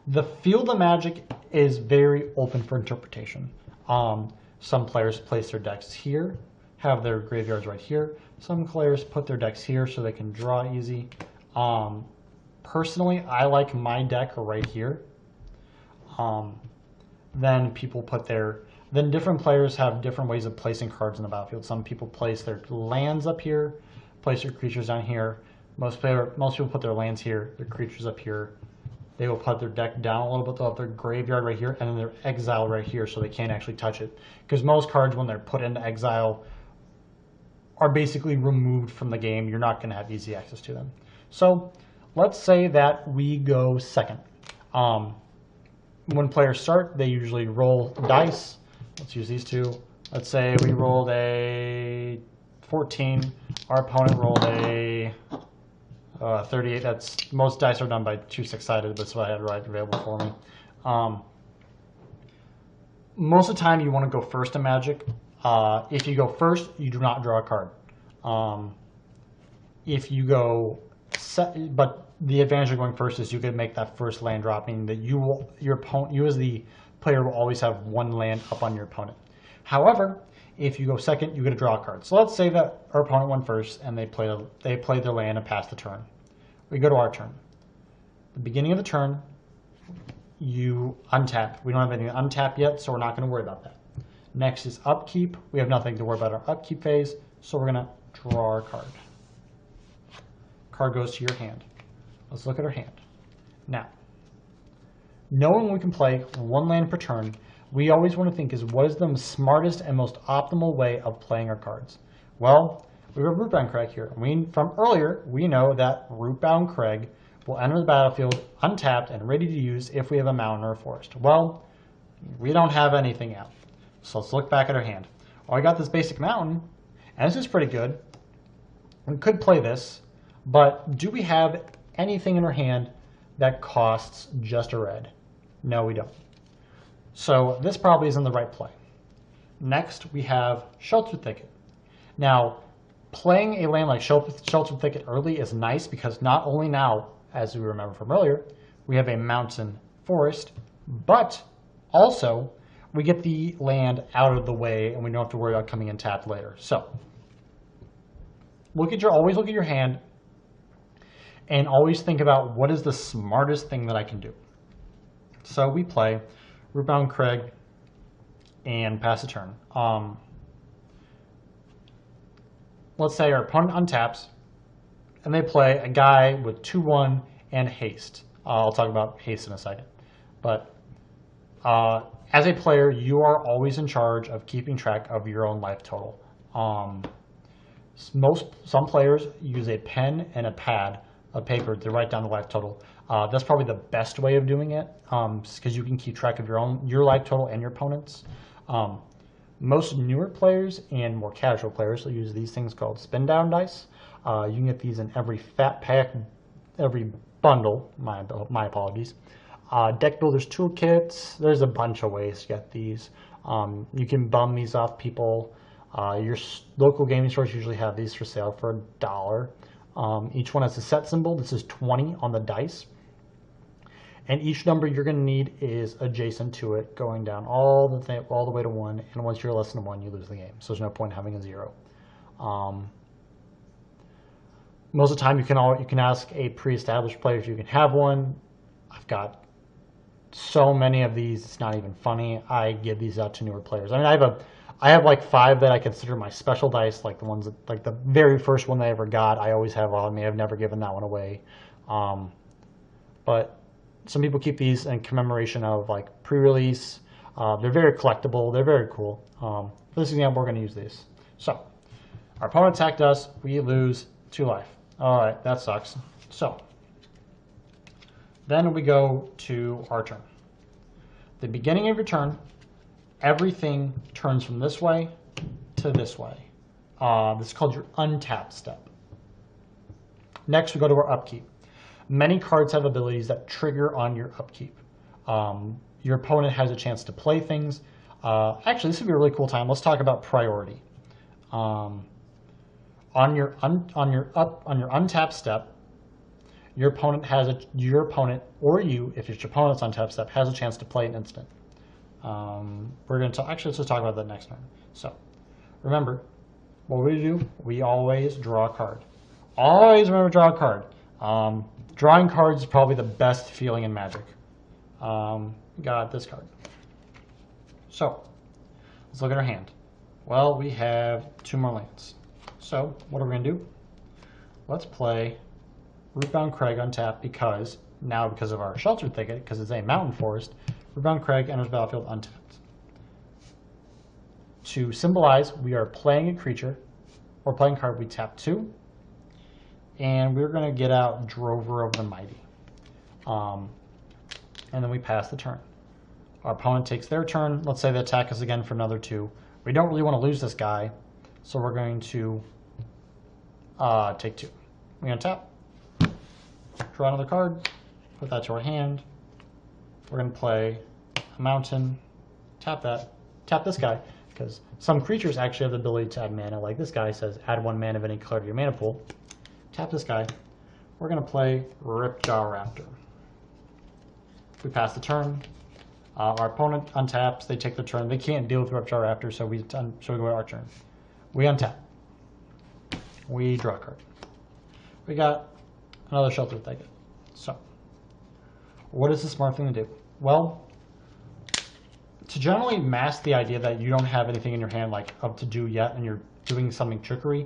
The field of Magic is very open for interpretation. Some players place their decks here, have their graveyards right here. Some players put their decks here so they can draw easy. Personally, I like my deck right here. Then different players have different ways of placing cards in the battlefield. Some people place their lands up here, place their creatures down here. Most people put their lands here, their creatures up here. They will put their deck down a little bit. They'll have their graveyard right here, and then their exile right here, so they can't actually touch it. Because most cards, when they're put into exile, are basically removed from the game. You're not going to have easy access to them. So let's say that we go second. When players start, they usually roll dice. Let's use these 2. Let's say we rolled a 14. Our opponent rolled a 38. Most dice are done by 2 6-sided. That's what I had right available for me. Most of the time, you want to go first in Magic. If you go first, you do not draw a card. If you go, but the advantage of going first is you can make that first land drop, meaning that you as the player will always have 1 land up on your opponent. However, if you go second, you get to draw a card. So let's say that our opponent went first and they played their land and passed the turn. We go to our turn. The beginning of the turn, you untap. We don't have anything to untap yet, so we're not going to worry about that. Next is upkeep. We have nothing to worry about our upkeep phase, so we're going to draw our card. Card goes to your hand. Let's look at our hand. Now, knowing we can play 1 land per turn, we always want to think is what is the smartest and most optimal way of playing our cards. Well, we have Rootbound Crag here. From earlier, we know that Rootbound Crag will enter the battlefield untapped and ready to use if we have a mountain or a forest. Well, we don't have anything out. So let's look back at our hand. Oh, I got this basic mountain, and this is pretty good. We could play this, but do we have anything in our hand that costs just a red? No, we don't. So this probably isn't the right play. Next, we have Shelter Thicket. Now, playing a land like Shelter Thicket early is nice because not only now, as we remember from earlier, we have a mountain forest, but also we get the land out of the way and we don't have to worry about coming in tapped later. So always look at your hand and always think about what is the smartest thing that I can do. So we play Rootbound Crag and pass a turn. Let's say our opponent untaps and they play a guy with 2/1 and haste. I'll talk about haste in a second. But as a player, you are always in charge of keeping track of your own life total. Some players use a pen and a pad of paper to write down the life total. That's probably the best way of doing it because you can keep track of your life total and your opponent's. Most newer players and more casual players will use these things called spin down dice. You can get these in every fat pack, every bundle. My apologies. Deck Builders toolkits. There's a bunch of ways to get these. You can bum these off people. Your local gaming stores usually have these for sale for $1. Each one has a set symbol. This is 20 on the dice. And each number you're going to need is adjacent to it, going down all the way to 1. And once you're less than 1, you lose the game. So there's no point in having a 0. Most of the time, you can ask a pre-established player if you can have one. I've got so many of these; it's not even funny. I give these out to newer players. I mean, I have like 5 that I consider my special dice, like the ones that, like the very first one I ever got. I always have on me. I've never given that one away. But some people keep these in commemoration of like pre-release. They're very collectible. They're very cool. For this example, we're going to use these. So our opponent attacked us. We lose 2 life. All right, that sucks. So then we go to our turn. The beginning of your turn, everything turns from this way to this way. This is called your untap step. Next, we go to our upkeep. Many cards have abilities that trigger on your upkeep. Your opponent has a chance to play things. Actually, this would be a really cool time. Let's talk about priority. On your untap step, your opponent or you, if it's your opponent's untap step, has a chance to play an instant. We're going to actually let's just talk about that next turn. So, remember, what we do? We always draw a card. Always remember to draw a card. Drawing cards is probably the best feeling in Magic. Got this card. So, let's look at our hand. Well, we have 2 more lands. So, what are we going to do? Let's play Rootbound Crag untap because of our Shelter Thicket, because it's a mountain forest, Rootbound Crag enters battlefield untapped. To symbolize we are playing a creature or playing card, we tap 2. And we're going to get out Drover of the Mighty. And then we pass the turn. Our opponent takes their turn. Let's say they attack us again for another 2. We don't really want to lose this guy, so we're going to take 2. We're going to tap, draw another card, put that to our hand. We're going to play a mountain, tap this guy, because some creatures actually have the ability to add mana. Like this guy says, add 1 mana of any color to your mana pool. Tap this guy. We're going to play Ripjaw Raptor. We pass the turn. Our opponent untaps. They take the turn. They can't deal with Ripjaw Raptor, so we go to our turn. We untap. We draw a card. We got another Shelter Thicket. So, what is the smart thing to do? Well, to generally mask the idea that you don't have anything in your hand like up to do yet, and you're doing something trickery,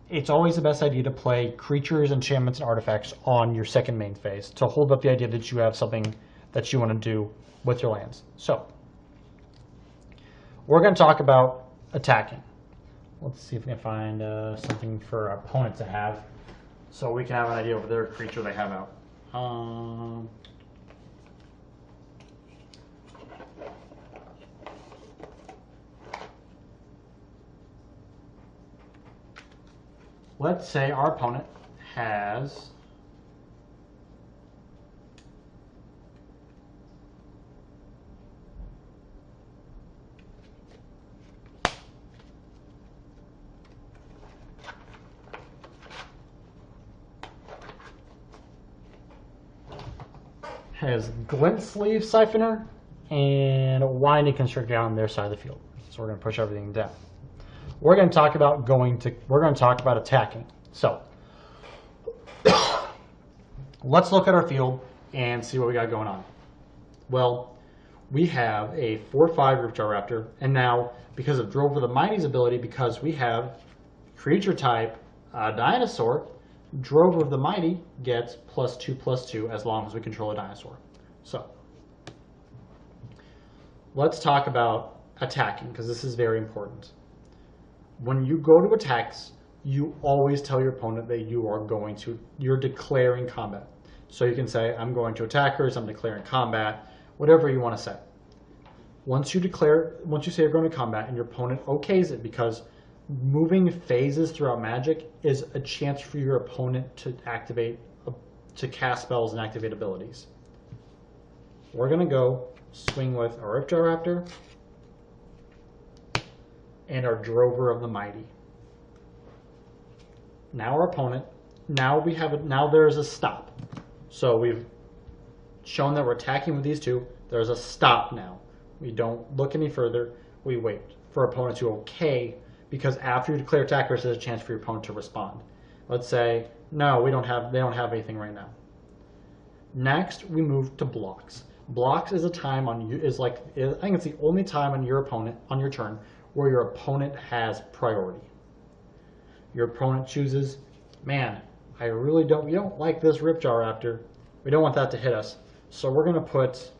it's always the best idea to play creatures, enchantments, and artifacts on your second main phase to hold up the idea that you have something that you want to do with your lands. So, we're going to talk about attacking. Let's see if we can find something for our opponent to have so we can have an idea of their creature they have out. let's say our opponent has Glint Sleeve Siphoner and Winding Constrictor on their side of the field. So we're going to push everything down. We're going to talk about attacking. So let's look at our field and see what we got going on. Well, we have a 4/5 Ripjaw Raptor, and now because of Drover the Mighty's ability, because we have creature type dinosaur, Drover of the Mighty gets +2/+2 as long as we control a dinosaur. So let's talk about attacking, because this is very important. When you go to attacks, you always tell your opponent that you're declaring combat. So you can say, I'm going to attackers, I'm declaring combat, whatever you want to say. Once you say you're going to combat and your opponent okays it, because moving phases throughout Magic is a chance for your opponent to cast spells and activate abilities. We're going to go swing with our Ripjaw Raptor and our Drover of the Mighty. Now our opponent, now there's a stop. So we've shown that we're attacking with these two. There's a stop now. We don't look any further. We wait for our opponent to okay, because after you declare attackers, there's a chance for your opponent to respond. Let's say, no, they don't have anything right now. Next, we move to blocks. Blocks is a time I think it's the only time on your turn where your opponent has priority. Your opponent chooses, man, we don't like this Ripjaw Raptor. We don't want that to hit us. So we're going to put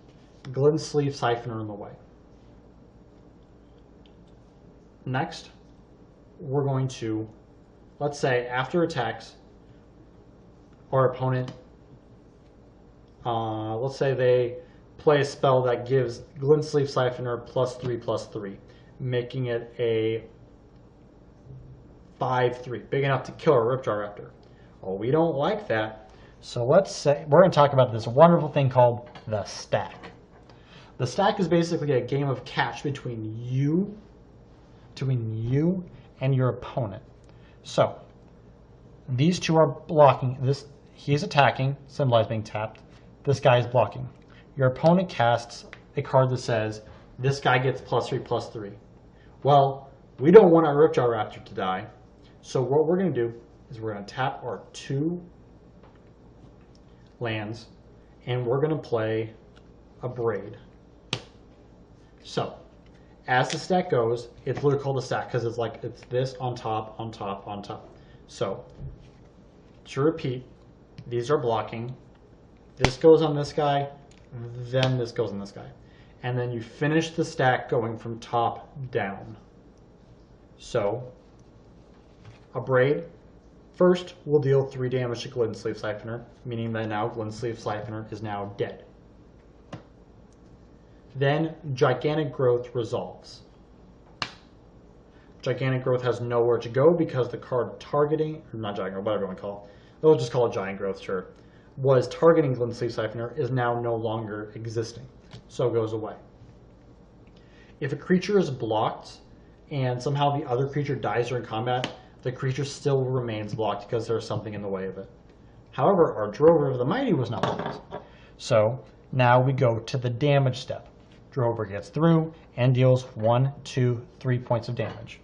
Glint Sleeve Siphoner in the way. Next, we're going to, let's say after attacks, our opponent, let's say they play a spell that gives Glint Sleeve Siphoner +3/+3, making it a 5/3, big enough to kill a Ripjaw Raptor. Well, we don't like that. So let's say we're going to talk about this wonderful thing called the stack. The stack is basically a game of catch between you and your opponent. So these two are blocking. He's attacking, symbolized being tapped. This guy is blocking. Your opponent casts a card that says this guy gets +3/+3. Well, we don't want our Ripjaw Raptor to die. So what we're going to do is we're going to tap our 2 lands, and we're going to play a Braid. So as the stack goes, it's literally called a stack because it's this on top, on top, on top. So to repeat, these are blocking. This goes on this guy, then this goes on this guy. And then you finish the stack going from top down. So a Braid first will deal 3 damage to Glint Sleeve Siphoner, meaning that now Glint Sleeve Siphoner is now dead. Then Gigantic Growth resolves. Gigantic Growth has nowhere to go because the card targeting, or not Giant Growth, whatever you want to call it, we'll just call it Giant Growth, sure, was targeting Glint Sleeve Siphoner is now no longer existing, so it goes away. If a creature is blocked and somehow the other creature dies during combat, the creature still remains blocked because there's something in the way of it. However, our Drover of the Mighty was not blocked. So now we go to the damage step. Drover gets through and deals 1, 2, 3 points of damage.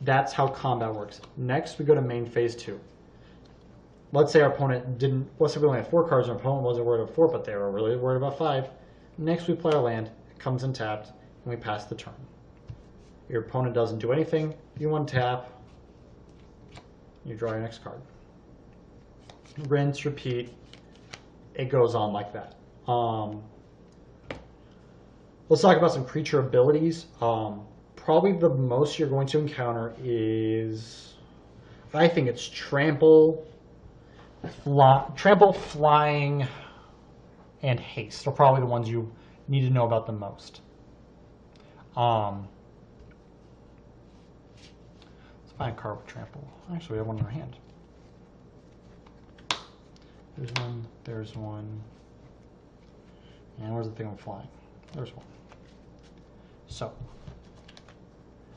That's how combat works. Next, we go to main phase 2. Let's say our opponent let's say we only had 4 cards and our opponent wasn't worried about 4, but they were really worried about 5. Next, we play our land, it comes in tapped, and we pass the turn. Your opponent doesn't do anything, you untap, you draw your next card. Rinse, repeat, it goes on like that. Let's talk about some creature abilities. Probably the most you're going to encounter is, I think it's Trample, Flying, and Haste are probably the ones you need to know about the most. Let's Find a card with trample. Actually, we have one in our hand. There's one. And where's the thing I'm flying? There's one. So,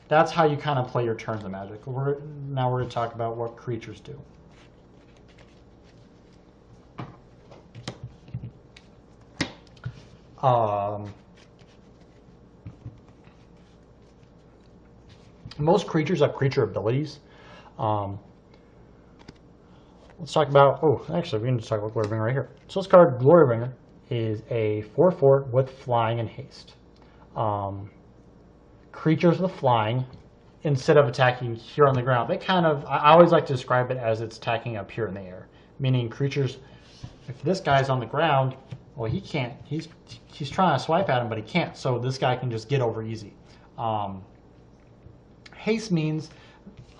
that's how you kind of play your turns of Magic. Now we're going to talk about what creatures do. Most creatures have creature abilities. Let's talk about, actually, we need to talk about Glorybringer right here. So this card, Glorybringer, is a 4/4 with flying and haste. Creatures with flying, instead of attacking here on the ground, they kind of, I always like to describe it as it's attacking up here in the air. Meaning creatures, if this guy's on the ground, well, he can't, he's trying to swipe at him, but he can't. So this guy can just get over easy. Haste means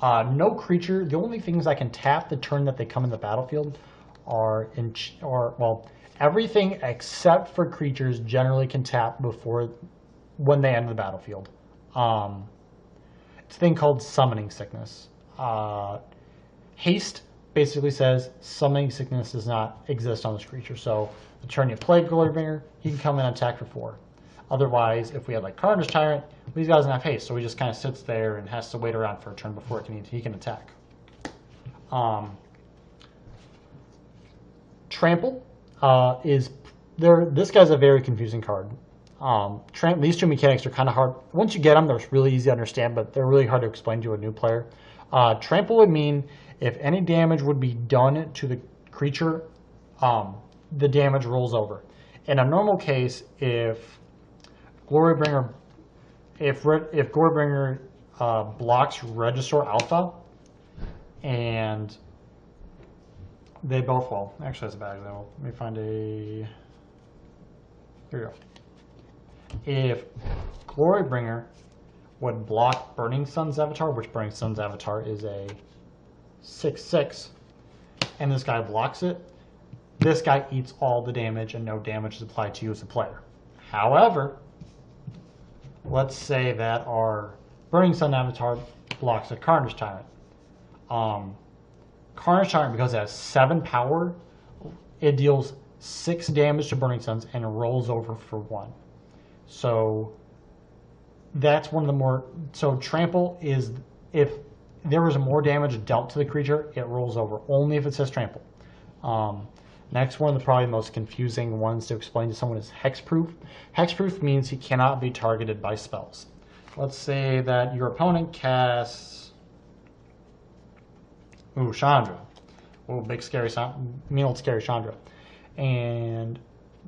no creature, the only things that can tap the turn that they come in the battlefield are, everything except for creatures generally can tap when they enter the battlefield. It's a thing called summoning sickness. Haste basically says summoning sickness does not exist on this creature. So the turn you play Glorybringer, he can come in and attack for 4. Otherwise, if we had like Carnage Tyrant, these guys don't have haste, so he just kind of sits there and has to wait around for a turn before he can attack. Trample is there. This guy's a very confusing card. These two mechanics are kind of hard. Once you get them, they're really easy to understand, but they're really hard to explain to a new player. Trample would mean if any damage would be done to the creature, the damage rolls over. In a normal case, if Glorybringer blocks Regisaur Alpha, and they both, well, actually that's a bad example. Let me find a, here we go. If Glorybringer would block Burning Sun's Avatar, which Burning Sun's Avatar is a 6/6, and this guy blocks it, this guy eats all the damage and no damage is applied to you as a player. However, let's say that our Burning Sun Avatar blocks a Carnage Tyrant. Carnage Tyrant, because it has 7 power, it deals 6 damage to Burning Suns and rolls over for 1. So that's one of the more, so Trample is, if there was more damage dealt to the creature, it rolls over, only if it says Trample. Next one of the probably most confusing ones to explain to someone is Hexproof. Hexproof means he cannot be targeted by spells. Let's say that your opponent casts, Chandra. Big scary, mean old scary Chandra. And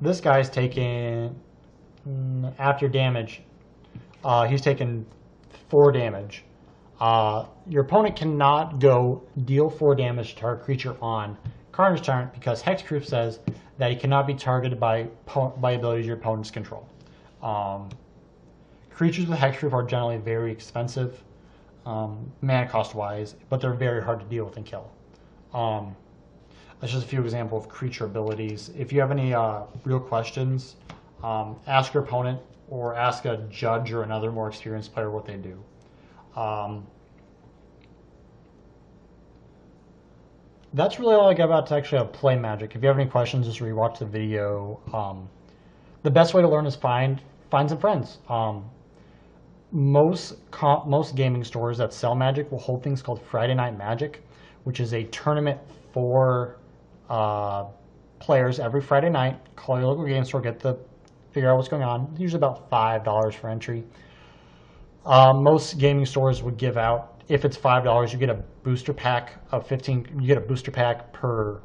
this guy's taking, after damage, he's taken 4 damage. Your opponent cannot go deal 4 damage to our creature on Carnage Tyrant because Hexproof says that he cannot be targeted by abilities your opponents control. Creatures with Hexproof are generally very expensive, mana cost wise, but they're very hard to deal with and kill. That's just a few examples of creature abilities. If you have any real questions, ask your opponent or ask a judge or another more experienced player what they do. That's really all I got about to actually play Magic. If you have any questions, just rewatch the video. The best way to learn is find some friends. Most gaming stores that sell Magic will hold things called Friday Night Magic, which is a tournament for players every Friday night. Call your local game store, figure out what's going on. Usually about $5 for entry. Most gaming stores would give out, if it's $5, you get a booster pack of 15. You get a booster pack per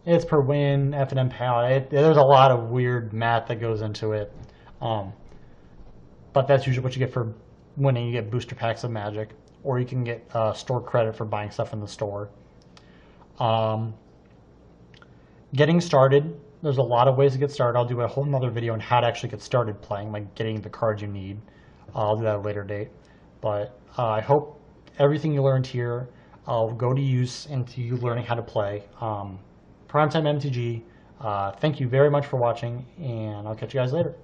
win, F&M pound. There's a lot of weird math that goes into it. But that's usually what you get for winning. You get booster packs of Magic, or you can get store credit for buying stuff in the store. Getting started, there's a lot of ways to get started. I'll do a whole nother video on how to actually get started playing, like getting the cards you need. I'll do that at a later date. But I hope everything you learned here will go to use into you learning how to play. Primetime MTG, thank you very much for watching, and I'll catch you guys later.